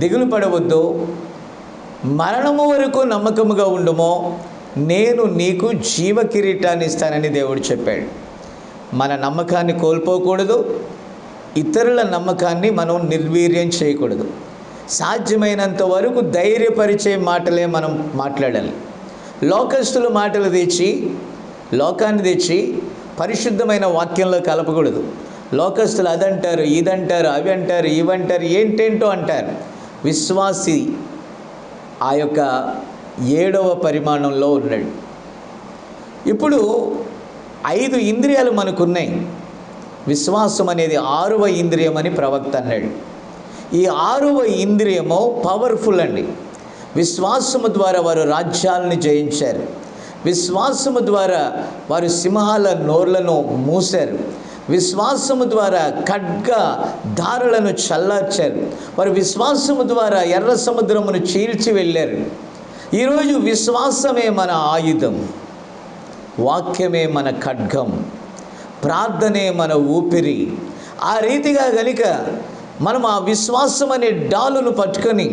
దిగులు పడవద్దు. మరణము వరకు నమ్మకముగా ఉండుమో, నేను నీకు జీవ కిరీటాన్ని ఇస్తానని దేవుడు చెప్పాడు. మన నమ్మకాన్ని కోల్పోకూడదు, ఇతరుల నమ్మకాన్ని మనం నిర్వీర్యం చేయకూడదు. సాధ్యమైనంత వరకు ధైర్యపరిచే మాటలే మనం మాట్లాడాలి. లోకస్తుల మాటలు తెచ్చి, లోకాన్ని తెచ్చి పరిశుద్ధమైన వాక్యంలో కలపకూడదు. లోకస్తులు అదంటారు, ఇదంటారు, అవి అంటారు, ఇవంటారు, ఏంటేంటో అంటారు. విశ్వాసి ఆ యొక్క 7వ పరిమాణంలో ఉన్నాడు. ఇప్పుడు 5 ఇంద్రియాలు మనకున్నాయి. విశ్వాసం అనేది 6వ ఇంద్రియం అని ప్రవక్త అన్నాడు. ఈ 6వ ఇంద్రియము పవర్ఫుల్ అండి. విశ్వాసము ద్వారా వారు రాజ్యాలను జయించారు. విశ్వాసము ద్వారా వారు సింహాల నోర్లను మూశారు. విశ్వాసము ద్వారా ఖడ్గ దారులను చల్లార్చారు. వారు విశ్వాసము ద్వారా ఎర్ర సముద్రమును చీల్చి వెళ్ళారు. ఈరోజు విశ్వాసమే మన ఆయుధం, వాక్యమే మన ఖడ్గం, ప్రార్థనే మన ఊపిరి. ఆ రీతిగా గనుక మనం ఆ విశ్వాసం అనే డాలును పట్టుకొని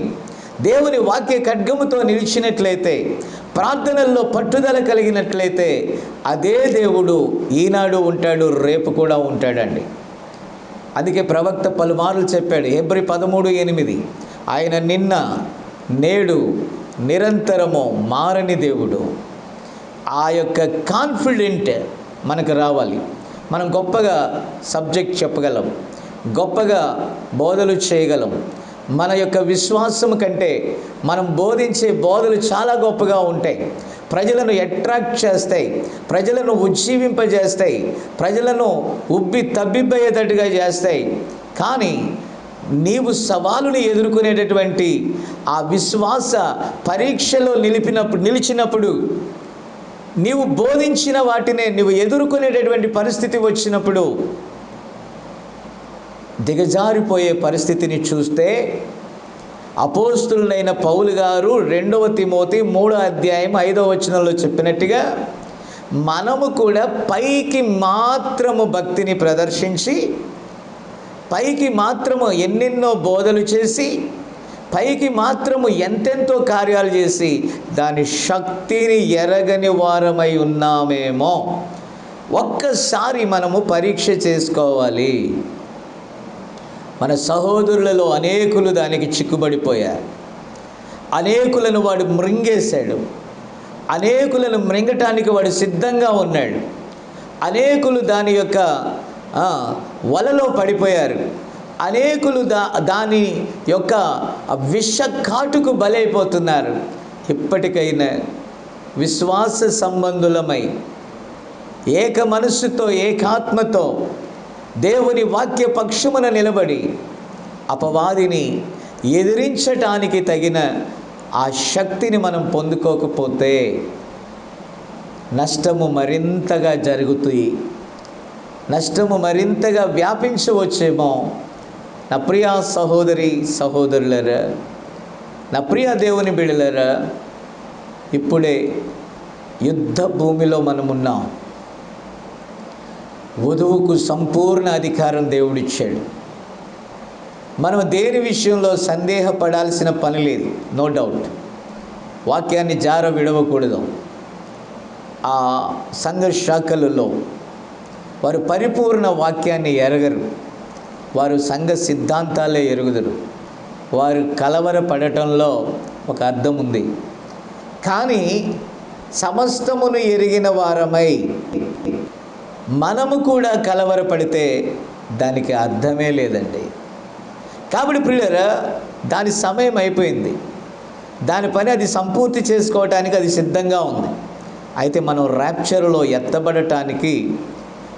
దేవుని వాక్య ఖడ్గముతో నిలిచినట్లయితే, ప్రార్థనల్లో పట్టుదల కలిగినట్లయితే, అదే దేవుడు ఈనాడు ఉంటాడు, రేపు కూడా ఉంటాడండి. అందుకే ప్రవక్త పలుమార్లు చెప్పాడు, హెబ్రీ 13:8, ఆయన నిన్న నేడు నిరంతరము మారని దేవుడు. ఆ యొక్క కాన్ఫిడెంట్ మనకు రావాలి. మనం గొప్పగా సబ్జెక్ట్ చెప్పగలం, గొప్పగా బోధలు చేయగలం. మన యొక్క విశ్వాసం కంటే మనం బోధించే బోధలు చాలా గొప్పగా ఉంటాయి. ప్రజలను అట్రాక్ట్ చేస్తాయి, ప్రజలను ఉజ్జీవింపజేస్తాయి, ప్రజలను ఉబ్బి తబ్బిబ్బయ్యేటట్టుగా చేస్తాయి. కానీ నీవు సవాలుని ఎదుర్కొనేటటువంటి ఆ విశ్వాస పరీక్షలో నిలిచినప్పుడు, నీవు బోధించిన వాటినే నీవు ఎదుర్కొనేటటువంటి పరిస్థితి వచ్చినప్పుడు దిగజారిపోయే పరిస్థితిని చూస్తే, అపోస్తులుడైన పౌలు గారు 2వ తిమోతి 3:5 చెప్పినట్టుగా, మనము కూడా పైకి మాత్రము భక్తిని ప్రదర్శించి, పైకి మాత్రము ఎన్నెన్నో బోధలు చేసి, పైకి మాత్రము ఎంతెంతో కార్యాలు చేసి దాని శక్తిని ఎరగని వారమై ఉన్నామేమో. ఒక్కసారి మనము పరీక్ష చేసుకోవాలి. మన సహోదరులలో అనేకులు దానికి చిక్కుబడిపోయారు. అనేకులను వాడు మృంగేశాడు. అనేకులను మృంగటానికి వాడు సిద్ధంగా ఉన్నాడు. అనేకులు దాని యొక్క వలలో పడిపోయారు. అనేకులు దాని యొక్క విష కాటుకు బలైపోతున్నారు. ఇప్పటికైనా విశ్వాస సంబంధులమై ఏక మనస్సుతో, ఏకాత్మతో దేవుని వాక్య పక్షమున నిలబడి అపవాదిని ఎదిరించటానికి తగిన ఆ శక్తిని మనం పొందుకోకపోతే నష్టము మరింతగా జరుగుతుంది, నష్టము మరింతగా వ్యాపించవచ్చేమో. నా ప్రియ సహోదరి సహోదరులరా, నా ప్రియ దేవుని బిడ్డలరా, ఇప్పుడే యుద్ధ భూమిలో మనమున్నాం. వధువుకు సంపూర్ణ అధికారం దేవుడిచ్చాడు. మనం దేని విషయంలో సందేహపడాల్సిన పని లేదు. No doubt. వాక్యాన్ని జార విడవకూడదు. ఆ సంఘ శాఖలలో వారు పరిపూర్ణ వాక్యాన్ని ఎరగరు. వారు సంఘ సిద్ధాంతాలే ఎరుగుదరు. వారు కలవరపడటంలో ఒక అర్థం ఉంది. కానీ సమస్తమును ఎరిగిన వారమై మనము కూడా కలవరపడితే దానికి అర్థమే లేదండి. కాబట్టి ప్రియులారా, దాని సమయం అయిపోయింది. దాని పని అది సంపూర్తి చేసుకోవటానికి అది సిద్ధంగా ఉంది. అయితే మనం ర్యాప్చర్లో ఎత్తబడటానికి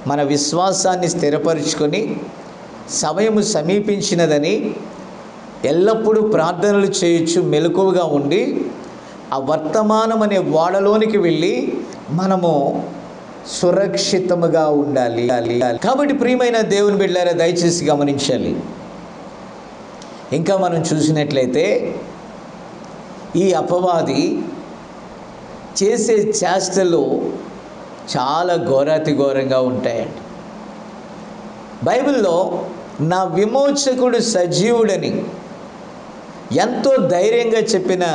మన విశ్వాసాన్ని స్థిరపరుచుకొని సమయము సమీపించినదని ఎల్లప్పుడూ ప్రార్థనలు చేయొచ్చు, మెలకువగా ఉండి ఆ వర్తమానం అనే ఓడలోనికి వెళ్ళి మనము సురక్షితముగా ఉండాలి. కాబట్టి ప్రియమైన దేవుని బిడ్డలారా, దయచేసి గమనించాలి. ఇంకా మనం చూసినట్లయితే ఈ అపవాది చేసే చేష్టలు చాలా ఘోరాతి ఘోరంగా ఉంటాయండి. బైబిల్లో నా విమోచకుడు సజీవుడని ఎంతో ధైర్యంగా చెప్పిన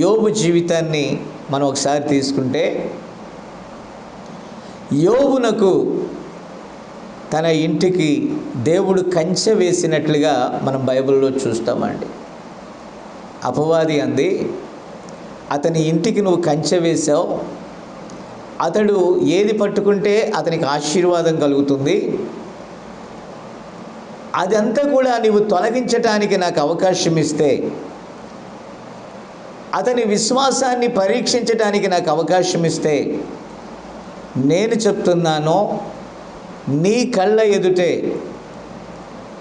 యోబు జీవితాన్ని మనం ఒకసారి తీసుకుంటే, యోబునకు తన ఇంటికి దేవుడు కంచె వేసినట్లుగా మనం బైబిల్లో చూస్తామండి. అపవాది అంది, అతని ఇంటికి నువ్వు కంచె వేశావు, అతడు ఏది పట్టుకుంటే అతనికి ఆశీర్వాదం కలుగుతుంది, అదంతా కూడా నీవు తొలగించటానికి నాకు అవకాశం ఇస్తే, అతని విశ్వాసాన్ని పరీక్షించటానికి నాకు అవకాశం ఇస్తే, నేను చెప్తున్నాను, నీ కళ్ళ ఎదుటే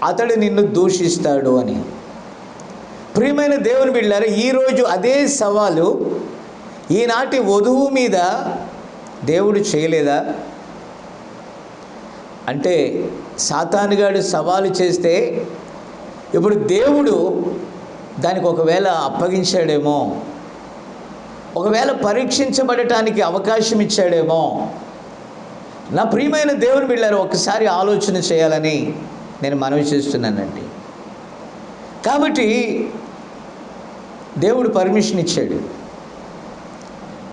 అతడు నిన్ను దూషిస్తాడు అని. ప్రియమైన దేవుని బిడ్డలారా, ఈరోజు అదే సవాలు ఈనాటి వధువు మీద దేవుడు చేయలేదా? అంటే సాతానుగాడు సవాలు చేస్తే ఇప్పుడు దేవుడు దానికి ఒకవేళ అప్పగించాడేమో, ఒకవేళ పరీక్షించబడటానికి అవకాశం ఇచ్చాడేమో. నా ప్రియమైన దేవుని బిడ్డలారా, ఒకసారి ఆలోచన చేయాలని నేను మనవి చేస్తున్నానండి. కాబట్టి దేవుడు పర్మిషన్ ఇచ్చాడు.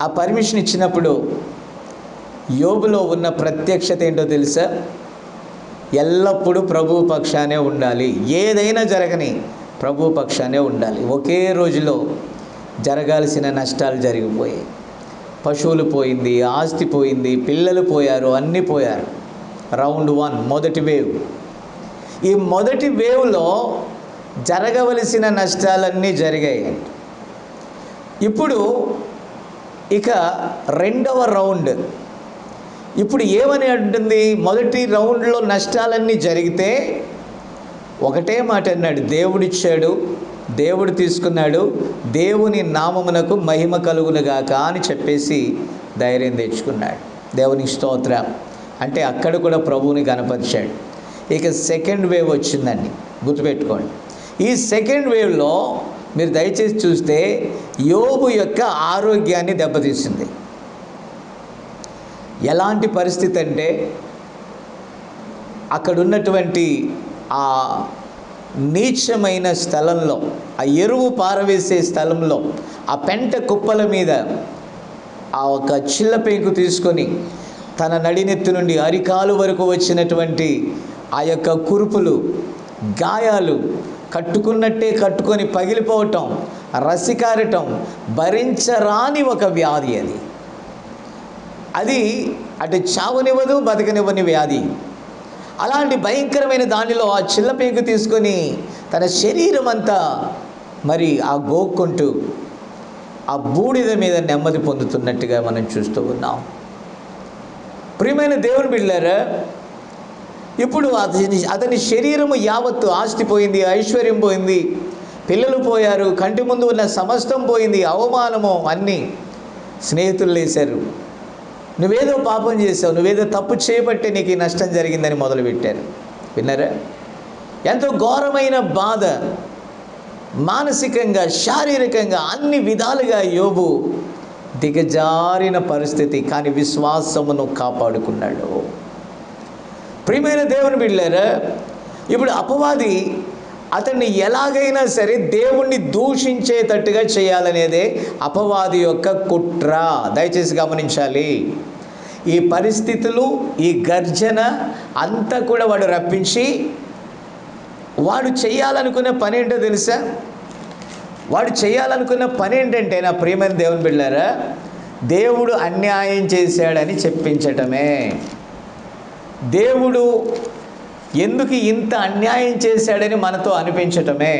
ఆ పర్మిషన్ ఇచ్చినప్పుడు యోబులో ఉన్న ప్రత్యక్షత ఏంటో తెలుసా? ఎల్లప్పుడూ ప్రభువు పక్షానే ఉండాలి. ఏదైనా జరగని ప్రభువు పక్షానే ఉండాలి. ఒకే రోజులో జరగాల్సిన నష్టాలు జరిగిపోయాయి. పశువులు పోయింది, ఆస్తి పోయింది, పిల్లలు పోయారు, అన్నీ పోయారు. రౌండ్ 1 మొదటి వేవ్. ఈ మొదటి వేవ్లో జరగవలసిన నష్టాలన్నీ జరిగాయి. ఇప్పుడు ఇక రెండవ రౌండ్. ఇప్పుడు ఏమని అంటుంది? మొదటి రౌండ్లో నష్టాలన్నీ జరిగితే ఒకటే మాట అన్నాడు, దేవుడిచ్చాడు, దేవుడు తీసుకున్నాడు, దేవుని నామమునకు మహిమ కలుగునుగాక అని చెప్పేసి ధైర్యం తెచ్చుకున్నాడు. దేవునికి స్తోత్రం. అంటే అక్కడ కూడా ప్రభువుని గణపరిచాడు. ఇక సెకండ్ వేవ్ వచ్చిందండి, గుర్తుపెట్టుకోండి. ఈ సెకండ్ వేవ్లో మీరు దయచేసి చూస్తే యోబు యొక్క ఆరోగ్యాన్ని దెబ్బతీసింది. ఎలాంటి పరిస్థితి అంటే, అక్కడ ఉన్నటువంటి ఆ నీచమైన స్థలంలో, ఆ ఎరువు పారవేసే స్థలంలో, ఆ పెంట కుప్పల మీద ఆ ఒక చిల్ల పెంకు తీసుకొని తన నడినెత్తి నుండి అరికాలు వరకు వచ్చినటువంటి ఆ యొక్క కురుపులు, గాయాలు, కట్టుకున్నట్టే కట్టుకొని పగిలిపోవటం, రసికారటం, భరించరాని ఒక వ్యాధి అది. అది అటు చావనివ్వదు, బతకనివ్వని వ్యాధి. అలాంటి భయంకరమైన దానిలో ఆ చిల్ల పెంకు తీసుకొని తన శరీరం అంతా మరి ఆ గోక్కుంటూ ఆ బూడిద మీద నెమ్మది పొందుతున్నట్టుగా మనం చూస్తూ ఉన్నాం. ప్రియమైన దేవుని బిడ్డలారా, ఇప్పుడు అతని శరీరము యావత్తు, ఆస్తి పోయింది, ఐశ్వర్యం పోయింది, పిల్లలు పోయారు, కంటి ముందు ఉన్న సమస్తం పోయింది, అవమానము అన్నీ. స్నేహితులు లేశారు, నువ్వేదో పాపం చేసావు, నువ్వేదో తప్పు చేయబట్టే నీకు ఈ నష్టం జరిగిందని మొదలుపెట్టారు. విన్నారా? ఎంతో ఘోరమైన బాధ, మానసికంగా, శారీరకంగా, అన్ని విధాలుగా యోబు దిగజారిన పరిస్థితి. కానీ విశ్వాసమును కాపాడుకున్నాడు. ప్రియమైన దేవుని బిడ్డలారా, ఇప్పుడు అపవాది అతన్ని ఎలాగైనా సరే దేవుణ్ణి దూషించేటట్టుగా చేయాలనేదే అపవాది యొక్క కుట్ర. దయచేసి గమనించాలి. ఈ పరిస్థితులు, ఈ గర్జన అంతా కూడా వాడు రప్పించి, వాడు చేయాలనుకున్న పని ఏంటో తెలుసా? వాడు చేయాలనుకున్న పని ఏంటంటే, నా ప్రియమైన దేవుని బిడ్డలారా, దేవుడు అన్యాయం చేశాడని చెప్పించటమే. దేవుడు ఎందుకు ఇంత అన్యాయం చేశాడని మనతో అనిపించటమే.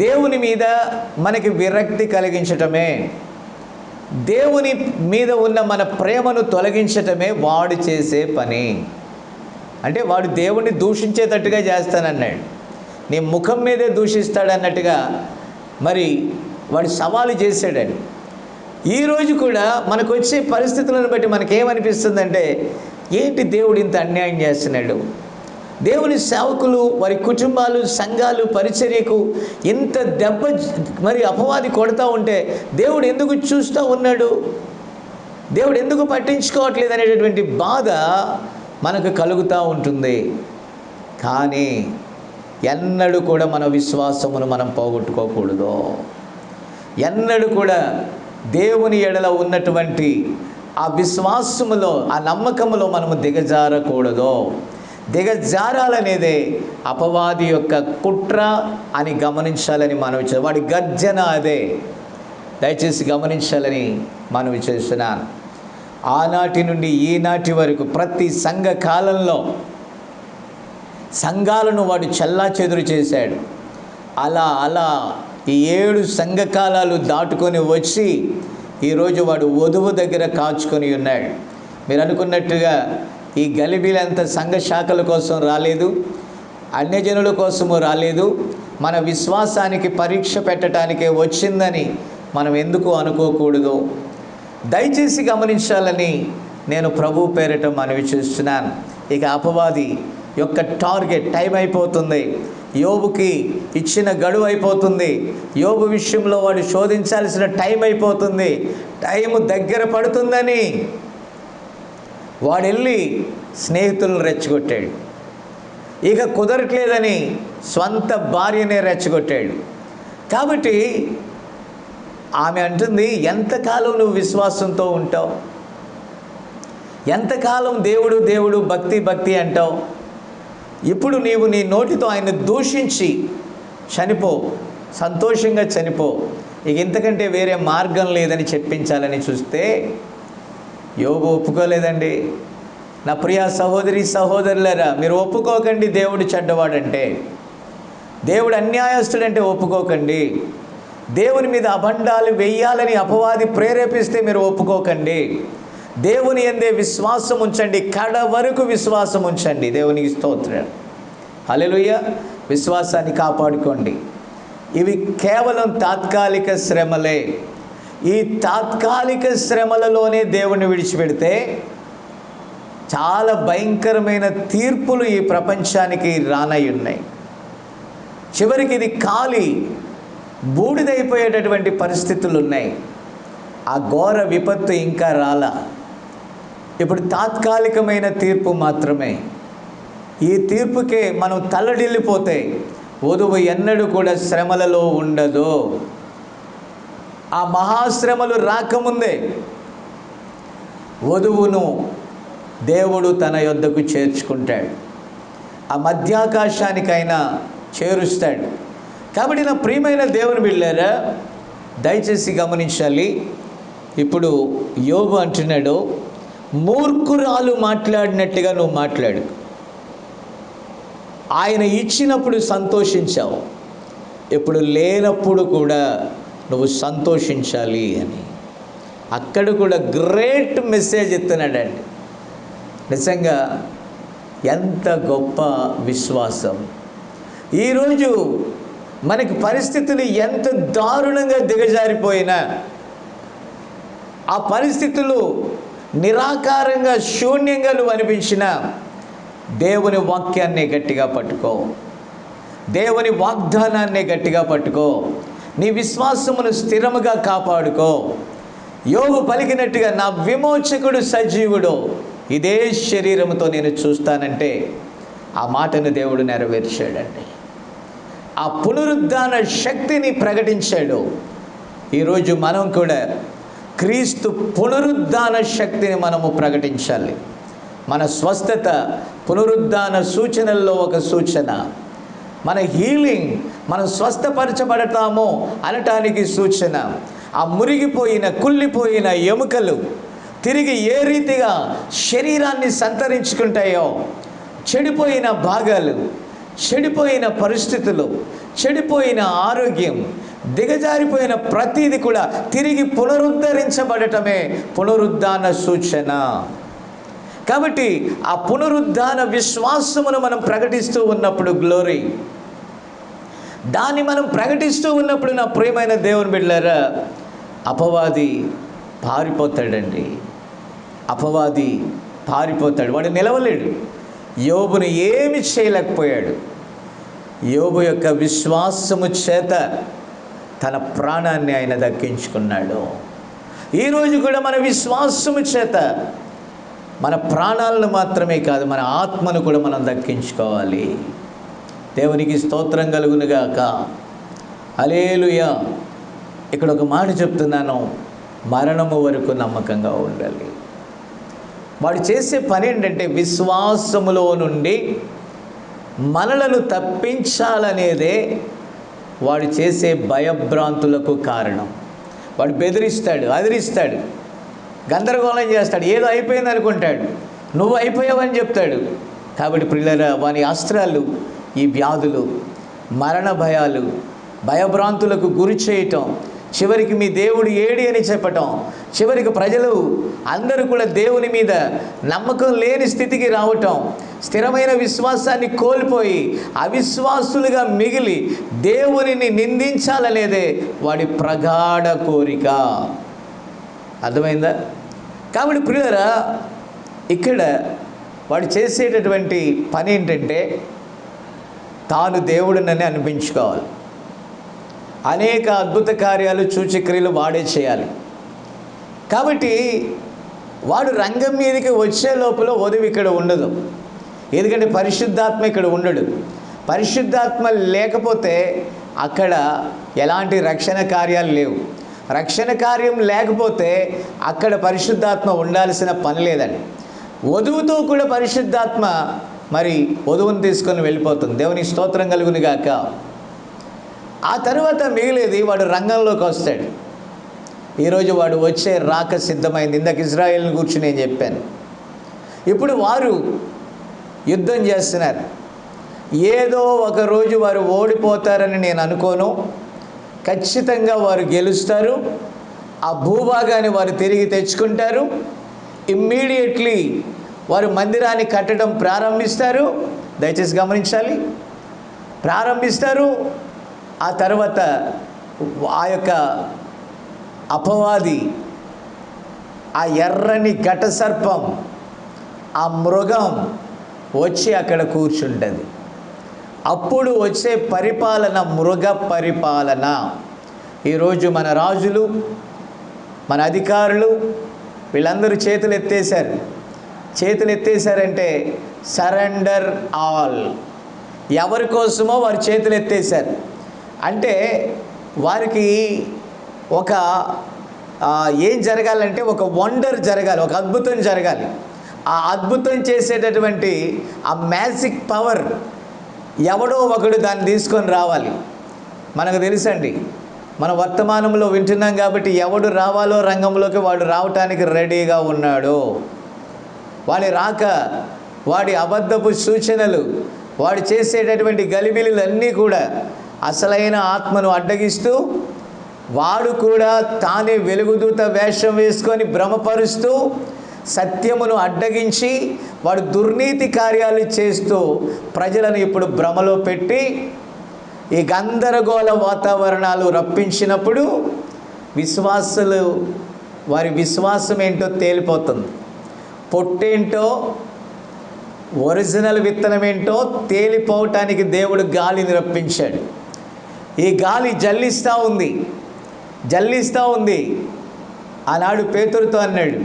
దేవుని మీద మనకి విరక్తి కలిగించటమే. దేవుని మీద ఉన్న మన ప్రేమను తొలగించటమే వాడు చేసే పని. అంటే వాడు దేవుణ్ణి దూషించేటట్టుగా చేస్తానన్నాడు, నీ ముఖం మీదే దూషిస్తాడన్నట్టుగా మరి వాడు సవాలు చేశాడని. ఈరోజు కూడా మనకు వచ్చే పరిస్థితులను బట్టి మనకేమనిపిస్తుందంటే, ఏంటి దేవుడు ఇంత అన్యాయం చేస్తున్నాడు? దేవుని సేవకులు, వారి కుటుంబాలు, సంఘాలు, పరిచర్యకు ఇంత దెబ్బ మరి అపవాది కొడతా ఉంటే దేవుడు ఎందుకు చూస్తూ ఉన్నాడు? దేవుడు ఎందుకు పట్టించుకోవట్లేదు అనేటటువంటి బాధ మనకు కలుగుతూ ఉంటుంది. కానీ ఎన్నడూ కూడా మన విశ్వాసమును మనం పోగొట్టుకోకూడదు. ఎన్నడూ కూడా దేవుని ఎడల ఉన్నటువంటి ఆ విశ్వాసములో, ఆ నమ్మకములో మనము దిగజారకూడదు. దిగజారాలనేదే అపవాది యొక్క కుట్ర అని గమనించాలని మనవి చేస్తున్నాను. వాడి గర్జన అదే. దయచేసి గమనించాలని మనవి చేస్తున్నాను. ఆనాటి నుండి ఈనాటి వరకు ప్రతి సంఘ కాలంలో సంఘాలను వాడు చెల్లాచెదురు చేశాడు. అలా ఈ 7 సంఘకాలాలు దాటుకొని వచ్చి ఈరోజు వాడు వధువు దగ్గర కాచుకొని ఉన్నాడు. మీరు అనుకున్నట్టుగా ఈ గలిబీలంతా సంఘ శాఖల కోసం రాలేదు, అన్యజనుల కోసము రాలేదు, మన విశ్వాసానికి పరీక్ష పెట్టడానికే వచ్చిందని మనం ఎందుకు అనుకోకూడదు. దయచేసి గమనించాలని నేను ప్రభు పేరిట మనవి చేస్తున్నాను. ఇక అపవాది యొక్క టార్గెట్ టైం అయిపోతుంది. యోబుకి ఇచ్చిన గడువు అయిపోతుంది. యోబు విషయంలో వాడు శోధించాల్సిన టైం అయిపోతుంది. టైము దగ్గర పడుతుందని వాడెళ్ళి స్నేహితులను రెచ్చగొట్టాడు. ఇక కుదరట్లేదని స్వంత భార్యనే రెచ్చగొట్టాడు. కాబట్టి ఆమె అంటుంది, ఎంతకాలం నువ్వు విశ్వాసంతో ఉంటావు? ఎంతకాలం దేవుడు దేవుడు భక్తి భక్తి అంటావు? ఇప్పుడు నీవు నీ నోటితో ఆయన దూషించి చనిపో, సంతోషంగా చనిపో, ఇక ఇంతకంటే వేరే మార్గం లేదని చెప్పించాలని చూస్తే యోబు ఒప్పుకోలేదండి. నా ప్రియ సహోదరి సహోదరులారా, మీరు ఒప్పుకోకండి దేవుడు చెడ్డవాడంటే, దేవుడు అన్యాయస్తుడంటే ఒప్పుకోకండి. దేవుని మీద అబండాలు వెయ్యాలని అపవాది ప్రేరేపిస్తే మీరు ఒప్పుకోకండి. దేవుని యందే విశ్వాసం ఉంచండి, కడ వరకు విశ్వాసం ఉంచండి. దేవునికి స్తోత్రం. హల్లెలూయా. విశ్వాసాన్ని కాపాడుకోండి. ఇవి కేవలం తాత్కాలిక శ్రమలే. ఈ తాత్కాలిక శ్రమలలోనే దేవుని విడిచిపెడితే చాలా భయంకరమైన తీర్పులు ఈ ప్రపంచానికి రానై ఉన్నాయి. చివరికి ఇది కాలి బూడిదైపోయేటటువంటి పరిస్థితులు ఉన్నాయి. ఆ ఘోర విపత్తు ఇంకా రాలా. ఇప్పుడు తాత్కాలికమైన తీర్పు మాత్రమే. ఈ తీర్పుకే మనం తల్లడిల్లిపోతే వధువు ఎన్నడూ కూడా శ్రమలలో ఉండదు. ఆ మహాశ్రమలు రాకముందే వధువును దేవుడు తన యొద్దకు చేర్చుకుంటాడు. ఆ మధ్యాకాశానికైనా చేరుస్తాడు. కాబట్టి నా ప్రియమైన దేవుని బిడ్డలారా, దయచేసి గమనించాలి. ఇప్పుడు యోబు అంటున్నాడు, మూర్ఖురాలు మాట్లాడినట్టుగా నువ్వు మాట్లాడు. ఆయన ఇచ్చినప్పుడు సంతోషించావు, ఇప్పుడు లేనప్పుడు కూడా నువ్వు సంతోషించాలి అని. అక్కడ కూడా గ్రేట్ మెసేజ్ ఇస్తున్నాడండి. నిజంగా ఎంత గొప్ప విశ్వాసం. ఈరోజు మనకి పరిస్థితులు ఎంత దారుణంగా దిగజారిపోయినా, ఆ పరిస్థితులు నిరాకారంగా శూన్యంగా నువ్వు అనిపించినా, దేవుని వాక్యాన్ని గట్టిగా పట్టుకో, దేవుని వాగ్దానాన్ని గట్టిగా పట్టుకో, నీ విశ్వాసమును స్థిరముగా కాపాడుకో. యోబు పలికినట్టుగా, నా విమోచకుడు సజీవుడు, ఇదే శరీరముతో నేను చూస్తానంటే ఆ మాటను దేవుడు నెరవేర్చాడండి. ఆ పునరుద్ధాన శక్తిని ప్రకటించాడో, ఈరోజు మనం కూడా క్రీస్తు పునరుద్ధాన శక్తిని మనము ప్రకటించాలి. మన స్వస్థత పునరుద్ధాన సూచనల్లో ఒక సూచన. మన హీలింగ్, మనం స్వస్థపరచబడతాము అనటానికి సూచన. ఆ మురిగిపోయిన కుళ్ళిపోయిన ఎముకలు తిరిగి ఏ రీతిగా శరీరాన్ని సంతరించుకుంటాయో, చెడిపోయిన భాగాలు, చెడిపోయిన పరిస్థితులు, చెడిపోయిన ఆరోగ్యం, దిగజారిపోయిన ప్రతీది కూడా తిరిగి పునరుద్ధరించబడటమే పునరుద్ధాన సూచన. కాబట్టి ఆ పునరుద్ధాన విశ్వాసమును మనం ప్రకటిస్తూ ఉన్నప్పుడు, గ్లోరీ, దాన్ని మనం ప్రకటిస్తూ ఉన్నప్పుడు నా ప్రియమైన దేవుని బిడ్డలారా, అపవాది పారిపోతాడండి. అపవాది పారిపోతాడు, వాడు నిలవలేడు. యోబును ఏమి చేయలేకపోయాడు. యోబు యొక్క విశ్వాసము చేత తన ప్రాణాన్ని ఆయన దక్కించుకున్నాడు. ఈరోజు కూడా మన విశ్వాసము చేత మన ప్రాణాలను మాత్రమే కాదు, మన ఆత్మను కూడా మనం దక్కించుకోవాలి. దేవునికి స్తోత్రం కలుగునుగాక. హల్లెలూయా. ఇక్కడ ఒక మాట చెప్తున్నాను, మరణము వరకు నమ్మకంగా ఉండాలి. వాడు చేసే పని ఏంటంటే, విశ్వాసములో నుండి మనలను తప్పించాలనేదే వాడు చేసే భయభ్రాంతులకు కారణం. వాడు బెదిరిస్తాడు, అదిరిస్తాడు, గందరగోళం చేస్తాడు, ఏదో అయిపోయింది అనుకుంటాడు, నువ్వు అయిపోయావని చెప్తాడు. కాబట్టి ప్రియులారా, వాని అస్త్రాలు ఈ వ్యాధులు, మరణ భయాలు, భయభ్రాంతులకు గురి చేయటం, చివరికి మీ దేవుడు ఏడి అని చెప్పటం, చివరికి ప్రజలు అందరూ కూడా దేవుని మీద నమ్మకం లేని స్థితికి రావటం, స్థిరమైన విశ్వాసాన్ని కోల్పోయి అవిశ్వాసులుగా మిగిలి దేవునిని నిందించాలనేదే వాడి ప్రగాఢ కోరిక. అర్థమైందా? కాబట్టి ప్రియులారా, ఇక్కడ వాడు చేసేటటువంటి పని ఏంటంటే, తాను దేవుడినని అనిపించుకోవాలి. అనేక అద్భుత కార్యాలు, సూచక్రియలు వాడే చేయాలి. కాబట్టి వాడు రంగం మీదకి వచ్చే లోపల వధువు ఇక్కడ ఉండదు. ఎందుకంటే పరిశుద్ధాత్మ ఇక్కడ ఉండడు. పరిశుద్ధాత్మ లేకపోతే అక్కడ ఎలాంటి రక్షణ కార్యాలు లేవు. రక్షణ కార్యం లేకపోతే అక్కడ పరిశుద్ధాత్మ ఉండాల్సిన పని లేదండి. వధువుతో కూడా పరిశుద్ధాత్మ మరి వధువుని తీసుకొని వెళ్ళిపోతుంది. దేవుని స్తోత్రం కలుగును గాక. ఆ తర్వాత మిగిలేది వాడు రంగంలోకి వస్తాడు. ఈరోజు వాడు వచ్చే రాక సిద్ధమైంది. ఇందాక ఇజ్రాయేల్ని గురించి నేను చెప్పాను. ఇప్పుడు వారు యుద్ధం చేస్తున్నారు. ఏదో ఒకరోజు వారు ఓడిపోతారని నేను అనుకోను. ఖచ్చితంగా వారు గెలుస్తారు. ఆ భూభాగాన్ని వారు తిరిగి తెచ్చుకుంటారు. ఇమ్మీడియట్లీ వారు మందిరాన్ని కట్టడం ప్రారంభిస్తారు. దయచేసి గమనించాలి, ప్రారంభిస్తారు. ఆ తర్వాత ఆ యొక్క అపవాది, ఆ ఎర్రని ఘట సర్పం, ఆ మృగం వచ్చి అక్కడ కూర్చుంటుంది. అప్పుడు వచ్చే పరిపాలన మృగ పరిపాలన. ఈరోజు మన రాజులు, మన అధికారులు వీళ్ళందరూ చేతులు ఎత్తేశారు. చేతులు ఎత్తేసారంటే సరెండర్ ఆల్. ఎవరి కోసమో వారు చేతులు ఎత్తేశారు. అంటే వారికి ఒక ఏం జరగాలంటే ఒక వండర్ జరగాలి, ఒక అద్భుతం జరగాలి. ఆ అద్భుతం చేసేటటువంటి ఆ మ్యాజిక్ పవర్ ఎవడో ఒకడు దాన్ని తీసుకొని రావాలి. మనకు తెలుసండి, మన వర్తమానంలో వింటున్నాం కాబట్టి ఎవడు రావాలో రంగంలోకి వాడు రావటానికి రెడీగా ఉన్నాడు. వాడి రాక, వాడి అబద్ధపు సూచనలు, వాడు చేసేటటువంటి గలిబిలులన్నీ కూడా అసలైన ఆత్మను అడ్డగిస్తూ, వాడు కూడా తానే వెలుగుదూత వేషం వేసుకొని భ్రమపరుస్తూ, సత్యమును అడ్డగించి వాడు దుర్నీతి కార్యాలు చేస్తూ ప్రజలను ఇప్పుడు భ్రమలో పెట్టి ఈ గందరగోళ వాతావరణాలు రప్పించినప్పుడు విశ్వాసులు వారి విశ్వాసం ఏంటో తేలిపోతుంది. పొట్టేంటో, ఒరిజినల్ విత్తనం ఏంటో తేలిపోవటానికి దేవుడు గాలిని రప్పించాడు. ఈ గాలి జల్లిస్తూ ఉంది. ఆనాడు పేతురుతో అన్నాడు,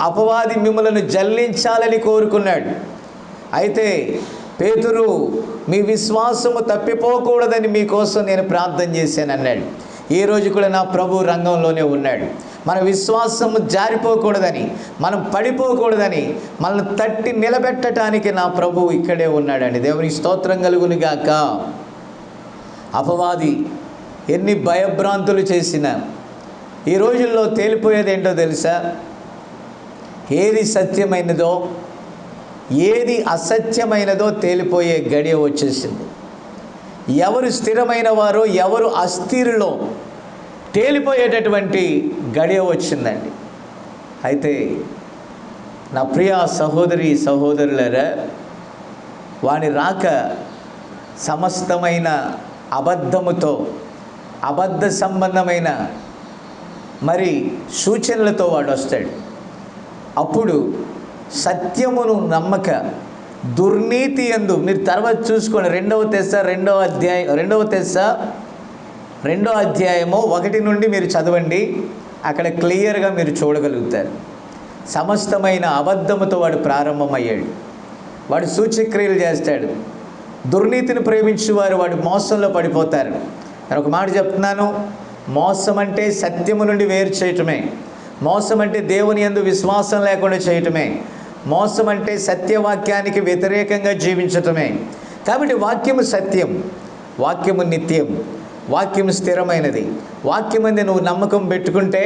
అపవాది మిమ్మలను జల్లించాలని కోరుకున్నాడు. అయితే పేతురు మీ విశ్వాసము తప్పిపోకూడదని మీకోసం నేను ప్రార్థన చేశాను అన్నాడు. ఈ రోజు కూడా నా ప్రభు రంగంలోనే ఉన్నాడు. మన విశ్వాసము జారిపోకూడదని, మనం పడిపోకూడదని, మనల్ని తట్టి నిలబెట్టడానికి నా ప్రభు ఇక్కడే ఉన్నాడండి. దేవునికి స్తోత్రం కలుగును గాక. అపవాది ఎన్ని భయభ్రాంతులు చేసినా ఈ రోజుల్లో తేలిపోయేది ఏంటో తెలుసా? ఏది సత్యమైనదో ఏది అసత్యమైనదో తేలిపోయే గడియ వచ్చేసింది. ఎవరు స్థిరమైన వారో ఎవరు అస్థిరులో తేలిపోయేటటువంటి గడియ వచ్చిందండి. అయితే నా ప్రియ సహోదరి సహోదరులారా, వాని రాక సమస్తమైన అబద్ధముతో, అబద్ధ సంబంధమైన మరి సూచనలతో వాడు వస్తాడు. అప్పుడు సత్యమును నమ్మక దుర్నీతి యందు, మీరు తర్వాత చూసుకోండి, రెండో అధ్యాయము 1 నుండి మీరు చదవండి. అక్కడ క్లియర్గా మీరు చూడగలుగుతారు. సమస్తమైన అబద్ధముతో వాడు ప్రారంభమయ్యాడు. వాడు సూచక్రియలు చేస్తాడు. దుర్నీతిని ప్రేమించేవారు వాడు మోసంలో పడిపోతారు. నేను ఒక మాట చెప్తున్నాను, మోసం అంటే సత్యము నుండి వేరు చేయటమే. మోసం అంటే దేవుని యందు విశ్వాసం లేకుండా చేయటమే. మోసం అంటే సత్యవాక్యానికి వ్యతిరేకంగా జీవించటమే. కాబట్టి వాక్యము సత్యం, వాక్యము నిత్యం, వాక్యము స్థిరమైనది. వాక్యం అందు నువ్వు నమ్మకం పెట్టుకుంటే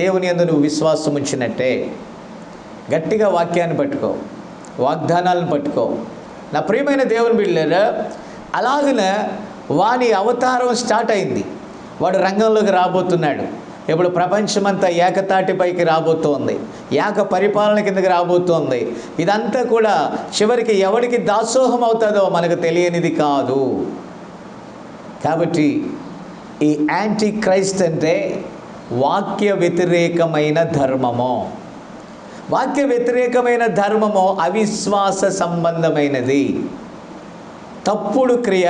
దేవుని యందు నువ్వు విశ్వాసం ఉంచినట్టే. గట్టిగా వాక్యాన్ని పట్టుకో, వాగ్దానాలను పట్టుకో. నా ప్రియమైన దేవుని బిడ్డలారా, అలాగన వాని అవతారం స్టార్ట్ అయింది. వాడు రంగంలోకి రాబోతున్నాడు. ఇప్పుడు ప్రపంచమంతా ఏకతాటిపైకి రాబోతోంది, ఏక పరిపాలన కిందకి రాబోతోంది. ఇదంతా కూడా చివరికి ఎవరికి దాసోహం అవుతుందో మనకు తెలియనిది కాదు. కాబట్టి ఈ యాంటీ క్రైస్ట్ అంటే వాక్య వ్యతిరేకమైన ధర్మము. వాక్య వ్యతిరేకమైన ధర్మము అవిశ్వాస సంబంధమైనది. తప్పుడు క్రియ,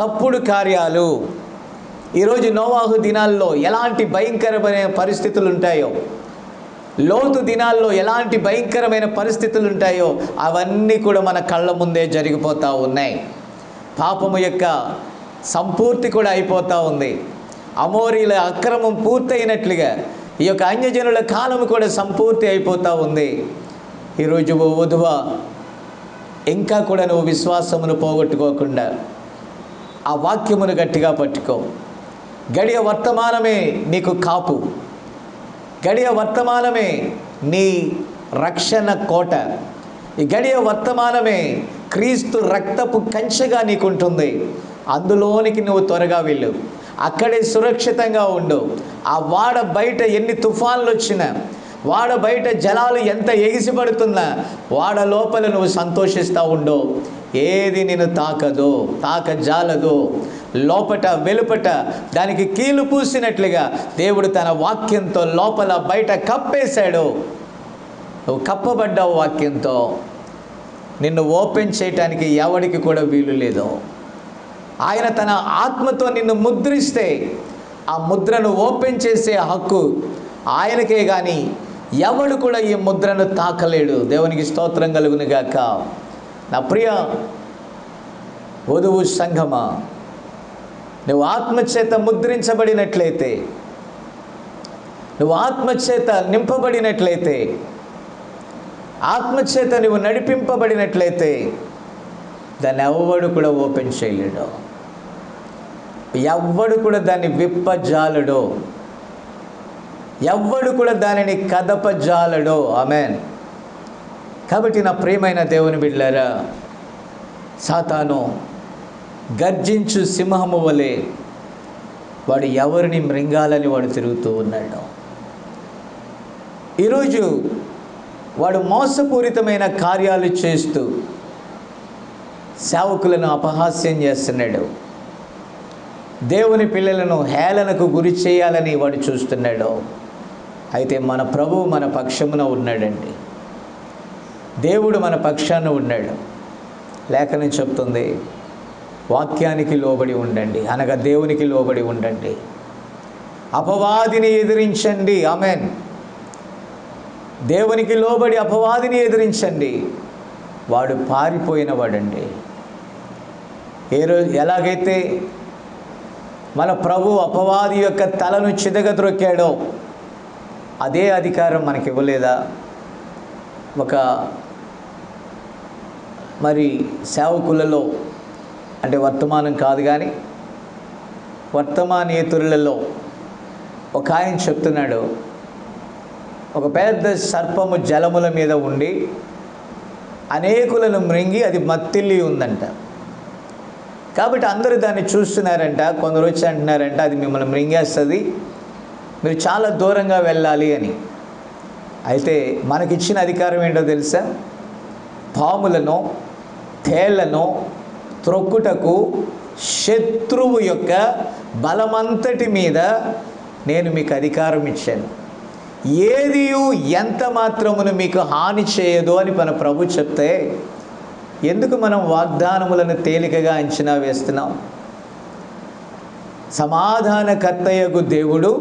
తప్పుడు కార్యాలు. ఈరోజు నోవాహు దినాల్లో ఎలాంటి భయంకరమైన పరిస్థితులు ఉంటాయో, లోతు దినాల్లో ఎలాంటి భయంకరమైన పరిస్థితులు ఉంటాయో అవన్నీ కూడా మన కళ్ళ ముందే జరిగిపోతూ ఉన్నాయి. పాపము యొక్క సంపూర్తి కూడా అయిపోతూ ఉంది. అమోరీల అక్రమం పూర్తయినట్లుగా ఈ యొక్క అన్యజనుల కాలం కూడా సంపూర్తి అయిపోతూ ఉంది. ఈరోజు వధువ ఇంకా కూడా నువ్వు విశ్వాసమును పోగొట్టుకోకుండా ఆ వాక్యమును గట్టిగా పట్టుకో. గడియ వర్తమానమే నీకు కాపు, గడియ వర్తమానమే నీ రక్షణ కోట. ఈ గడియ వర్తమానమే క్రీస్తు రక్తపు కంచెగా నీకుంటుంది. అందులోనికి నువ్వు త్వరగా వెళ్ళు, అక్కడే సురక్షితంగా ఉండు. ఆ వాడ బయట ఎన్ని తుఫాన్లు వచ్చినా, వాడ బయట జలాలు ఎంత ఎగిసిపడుతున్నా, వాడ లోపల నువ్వు సంతోషిస్తూ ఉండు. ఏది నిన్ను తాకదు, తాకజాలదు. లోపట వెలుపట దానికి కీలు పూసినట్లుగా దేవుడు తన వాక్యంతో లోపల బయట కప్పేశాడు. నువ్వు కప్పబడ్డావు వాక్యంతో. నిన్ను ఓపెన్ చేయటానికి ఎవరికి కూడా వీలు లేదు. ఆయన తన ఆత్మతో నిన్ను ముద్రిస్తే ఆ ముద్రను ఓపెన్ చేసే హక్కు ఆయనకే కానీ ఎవడు కూడా ఈ ముద్రను తాకలేడు. దేవునికి స్తోత్రం కలుగును గాక. నా ప్రియ వధువు సంఘమా, నువ్వు ఆత్మచేత ముద్రించబడినట్లయితే, నువ్వు ఆత్మచేత నింపబడినట్లయితే, ఆత్మచేత నువ్వు నడిపింపబడినట్లయితే దాన్ని ఎవ్వడు కూడా ఓపెన్ చేయలేడు, ఎవ్వడు కూడా దాన్ని విప్పజాలడు, ఎవ్వడు కూడా దానిని కదపజాలడు. ఆమేన్. కాబట్టి నా ప్రియమైన దేవుని బిడ్డలారా, సాతాను గర్జించు సింహము వలె వాడు ఎవరిని మృంగాలని వాడు తిరుగుతూ ఉన్నాడు. ఈరోజు వాడు మోసపూరితమైన కార్యాలు చేస్తూ సేవకులను అపహాస్యం చేస్తున్నాడు. దేవుని పిల్లలను హేళనకు గురి చేయాలని వాడు చూస్తున్నాడు. అయితే మన ప్రభువు మన పక్షమున ఉన్నాడండి. దేవుడు మన పక్షాన ఉన్నాడు. లేఖనం చెప్తుంది, వాక్యానికి లోబడి ఉండండి, అనగా దేవునికి లోబడి ఉండండి, అపవాదిని ఎదిరించండి. ఆమేన్. దేవునికి లోబడి అపవాదిని ఎదిరించండి. వాడు పారిపోయిన వాడండి. ఏ రోజు ఎలాగైతే మన ప్రభు అపవాది యొక్క తలను చితగద్రొక్కాడో అదే అధికారం మనకి ఇవ్వలేదా? ఒక మరి సేవకులలో, అంటే వర్తమానం కాదు కానీ వర్తమానేతరులలో ఒక ఆయన చెప్తున్నాడు, ఒక పెద్ద సర్పము జలముల మీద ఉండి అనేకులను మృంగి అది మత్తిల్లి ఉందంట. కాబట్టి అందరూ దాన్ని చూస్తున్నారంట. కొందరు వచ్చి అంటున్నారంట అది మిమ్మల్ని మృంగేస్తుంది, మీరు చాలా దూరంగా వెళ్ళాలి అని. అయితే మనకిచ్చిన అధికారం ఏంటో తెలుసా? పాములను, తేళ్లను త్రొక్కుటకు శత్రువు యొక్క బలమంతటి మీద నేను మీకు అధికారం ఇచ్చాను, ఏదియు ఎంత మాత్రమును మీకు హాని చేయదు అని మన ప్రభు చెప్తే ఎందుకు మనం వాగ్దానములను తేలికగా అంచనా వేస్తున్నాం? సమాధానకర్తయగు దేవుడు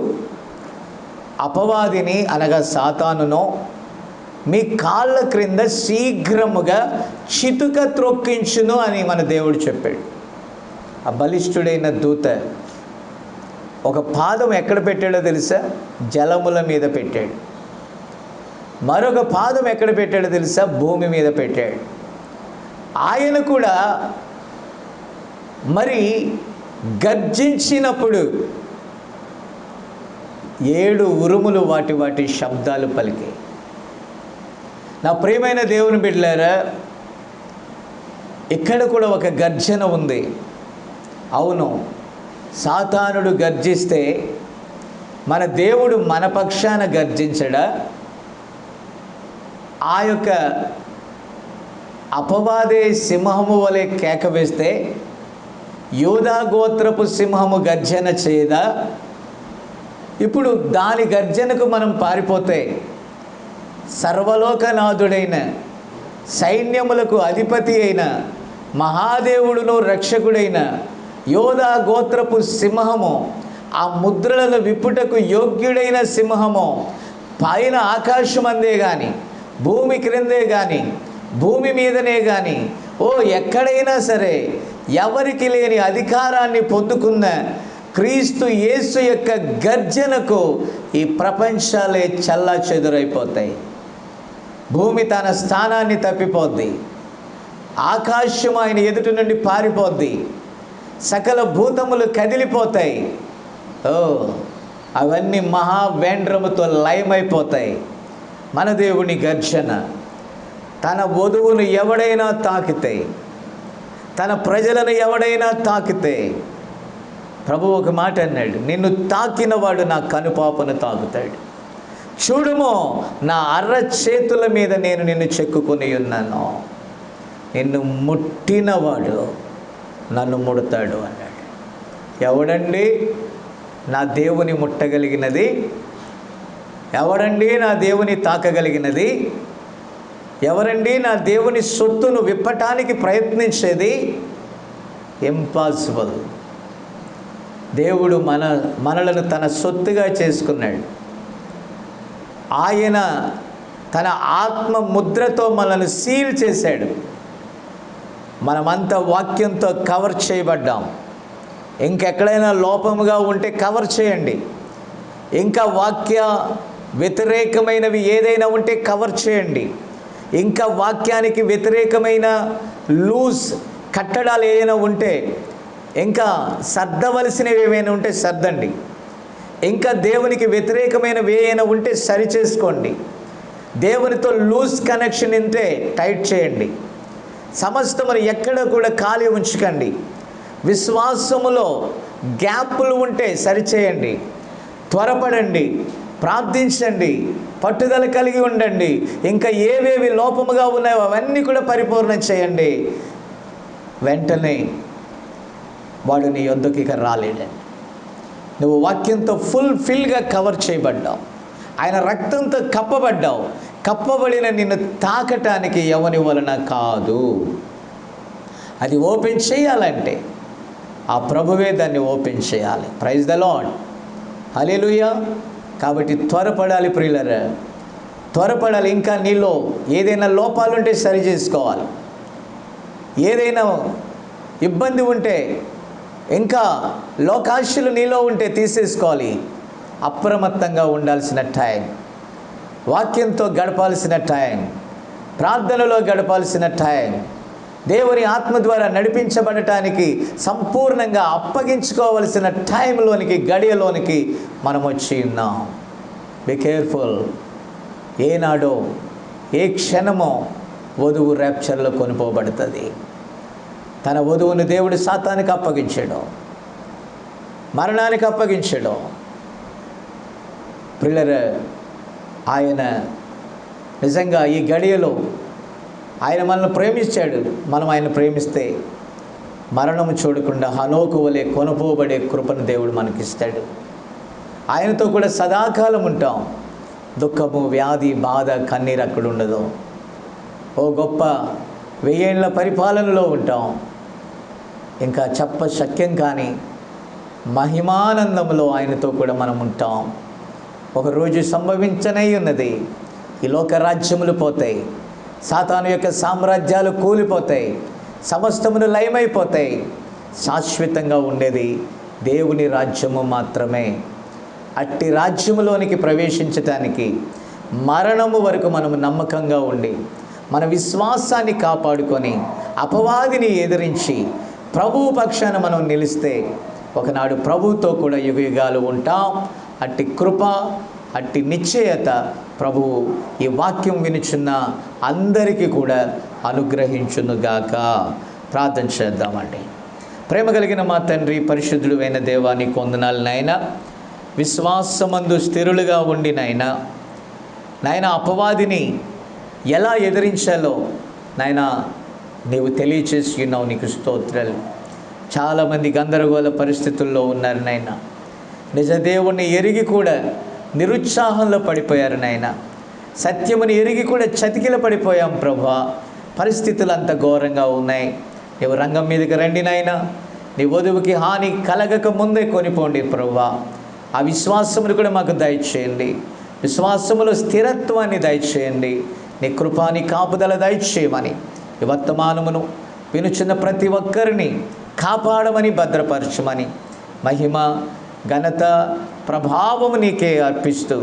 అపవాదిని అనగా సాతానును మీ కాళ్ళ క్రింద శీఘ్రముగా చితుక త్రొక్కించును అని మన దేవుడు చెప్పాడు. ఆ బలిష్ఠుడైన దూత ఒక పాదం ఎక్కడ పెట్టాడో తెలుసా? జలముల మీద పెట్టాడు. మరొక పాదం ఎక్కడ పెట్టాడో తెలుసా? భూమి మీద పెట్టాడు. ఆయన కూడా మరి గర్జించినప్పుడు 7 ఉరుములు వాటి శబ్దాలు పలికాయి. నా ప్రియమైన దేవుని బిడ్డలారా, ఇక్కడ కూడా ఒక గర్జన ఉంది. అవును, సాతానుడు గర్జిస్తే మన దేవుడు మన పక్షాన గర్జించడా? ఆ యొక్క అపవాదే సింహము వలె కేక వేస్తే యూదా గోత్రపు సింహము గర్జన చేయదా? ఇప్పుడు దాని గర్జనకు మనం పారిపోతే సర్వలోకనాథుడైన సైన్యములకు అధిపతి అయిన మహాదేవుడును రక్షకుడైన యోధా గోత్రపు సింహము, ఆ ముద్రలను విప్పుటకు యోగ్యుడైన సింహము పైన ఆకాశమందే కానీ, భూమి క్రిందే కానీ, భూమి మీదనే కానీ, ఎక్కడైనా సరే ఎవరికి లేని అధికారాన్ని పొందుకున్న క్రీస్తు యేసు యొక్క గర్జనకు ఈ ప్రపంచాలే చల్లా చెదురైపోతాయి. భూమి తన స్థానాన్ని తప్పిపోద్ది, ఆకాశం ఆయన ఎదుటి నుండి పారిపోద్ది, సకల భూతములు కదిలిపోతాయి. అవన్నీ మహావేంద్రముతో లయమైపోతాయి. మన దేవుని గర్జన తన వధువును ఎవడైనా తాకితే, తన ప్రజలను ఎవడైనా తాకితే, ప్రభు ఒక మాట అన్నాడు, నిన్ను తాకినవాడు నా కనుపాపను తాకుతాడు. చూడుమో, నా అర్ర చేతుల మీద నేను నిన్ను చెక్కుకొని ఉన్నాను, నిన్ను ముట్టినవాడు నన్ను ముడతాడు అన్నాడు. ఎవడండి నా దేవుని ముట్టగలిగినది? ఎవడండి నా దేవుని తాకగలిగినది? ఎవరండి నా దేవుని సొత్తును విప్పటానికి ప్రయత్నించేది? ఇంపాసిబుల్. దేవుడు మనలను తన సొత్తుగా చేసుకున్నాడు. ఆయన తన ఆత్మ ముద్రతో మనల్ని సీల్ చేశాడు. మనమంతా వాక్యంతో కవర్ చేయబడ్డాం. ఇంకెక్కడైనా లోపముగా ఉంటే కవర్ చేయండి. ఇంకా వాక్య వ్యతిరేకమైనవి ఏదైనా ఉంటే కవర్ చేయండి. ఇంకా వాక్యానికి వ్యతిరేకమైన లూజ్ కట్టడాలు ఏదైనా ఉంటే, ఇంకా సర్దవలసినవి ఏమైనా ఉంటే సర్దండి. ఇంకా దేవునికి వ్యతిరేకమైనవి ఏమైనా ఉంటే సరి చేసుకోండి. దేవునితో లూజ్ కనెక్షన్ ఉంటే టైట్ చేయండి. సమస్తమును ఎక్కడ కూడా ఖాళీ ఉంచకండి. విశ్వాసములో గ్యాప్లు ఉంటే సరిచేయండి. త్వరపడండి, ప్రార్థించండి, పట్టుదల కలిగి ఉండండి. ఇంకా ఏవేవి లోపముగా ఉన్నాయో అవన్నీ కూడా పరిపూర్ణం చేయండి. వెంటనే వాడు నీ యొద్దకు ఇక రాలేడండి. నువ్వు వాక్యంతో ఫుల్ఫిల్గా కవర్ చేయబడ్డావు. ఆయన రక్తంతో కప్పబడ్డావు. కప్పబడిన నిన్ను తాకటానికి ఎవని వలన కాదు. అది ఓపెన్ చేయాలంటే ఆ ప్రభువే దాన్ని ఓపెన్ చేయాలి. ప్రైజ్ ద లార్డ్, హల్లెలూయా. కాబట్టి త్వరపడాలి ప్రియులారా, త్వరపడాలి. ఇంకా నీలో ఏదైనా లోపాలుంటే సరి చేసుకోవాలి. ఏదైనా ఇబ్బంది ఉంటే, ఇంకా లోకాశలు నీలో ఉంటే తీసేసుకోవాలి. అప్రమత్తంగా ఉండాల్సిన టైం, వాక్యంతో గడపాల్సిన టైం, ప్రార్థనలో గడపాల్సిన టైం, దేవుని ఆత్మ ద్వారా నడిపించబడటానికి సంపూర్ణంగా అప్పగించుకోవలసిన టైంలోనికి, గడియలోనికి మనం వచ్చి ఉన్నాం. Be careful. ఏనాడో ఏ క్షణమో వధువు ర్యాప్చర్లో కొనుపోబడుతుంది. తన వధువుని దేవుడు సాతానికి అప్పగించాడు, మరణానికి అప్పగించాడు. ప్రియులారా, ఆయన నిజంగా ఈ గడియలో ఆయన మనల్ని ప్రేమించాడు. మనం ఆయన ప్రేమిస్తే మరణము చూడకుండా హనోకు వలె కొనుపోబడే కృపను దేవుడు మనకిస్తాడు. ఆయనతో కూడా సదాకాలం ఉంటాం. దుఃఖము, వ్యాధి, బాధ, కన్నీరు అక్కడ ఉండదు. ఓ గొప్ప 1000 ఏళ్ల పరిపాలనలో ఉంటాం. ఇంకా శక్యం కానీ మహిమానందంలో ఆయనతో కూడా మనం ఉంటాం. ఒకరోజు సంభవించనై ఉన్నది. ఈ లోక రాజ్యములు పోతాయి, సాతాను యొక్క సామ్రాజ్యాలు కూలిపోతాయి, సమస్తమును లయమైపోతాయి. శాశ్వతంగా ఉండేది దేవుని రాజ్యము మాత్రమే. అట్టి రాజ్యములోనికి ప్రవేశించటానికి మరణము వరకు మనము నమ్మకంగా ఉండి, మన విశ్వాసాన్ని కాపాడుకొని, అపవాదిని ఎదిరించి ప్రభువు పక్షాన మనం నిలిస్తే ఒకనాడు ప్రభువుతో కూడా యుగయుగాలు ఉంటాం. అట్టి కృప, అట్టి నిశ్చయత ప్రభువు ఈ వాక్యం వినుచున్న అందరికీ కూడా అనుగ్రహించునుగాక. ప్రార్థన చేద్దామండి. ప్రేమ కలిగిన మా తండ్రి, పరిశుద్ధుడు అయిన దేవా, నీకు వందనాలు నాయనా. విశ్వాసమందు స్థిరులుగా ఉండి నాయనా అపవాదిని ఎలా ఎదిరించాలో నాయనా నీవు తెలియచేసి ఉన్నావు. నీకు స్తోత్రాలు. చాలామంది గందరగోళ పరిస్థితుల్లో ఉన్నారు నాయనా. నిజదేవుణ్ణి ఎరిగి కూడా నిరుత్సాహంలో పడిపోయారు నాయన. సత్యముని ఎరిగి కూడా చతికిల పడిపోయాం ప్రభువా. పరిస్థితులు అంత ఘోరంగా ఉన్నాయి. నీవు రంగం మీదకి రండి నాయనా. నీ వధువుకి హాని కలగక ముందే కొనిపోండి ప్రభువా. ఆ విశ్వాసమును కూడా మాకు దయచేయండి. విశ్వాసములో స్థిరత్వాన్ని దయచేయండి. నీ కృపాని కాపుదల దయచేయమని ఈ వర్తమానమును వినుచున్న ప్రతి ఒక్కరిని కాపాడమని, భద్రపరచమని, మహిమ, ఘనత, ప్రభావము నీకే అర్పిస్తూ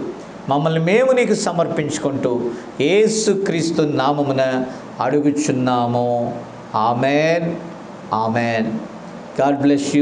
మమ్మల్ని మేము నీకు సమర్పించుకుంటూ యేసుక్రీస్తు నామమున అడుగుచున్నాము. Amen, amen. God bless you.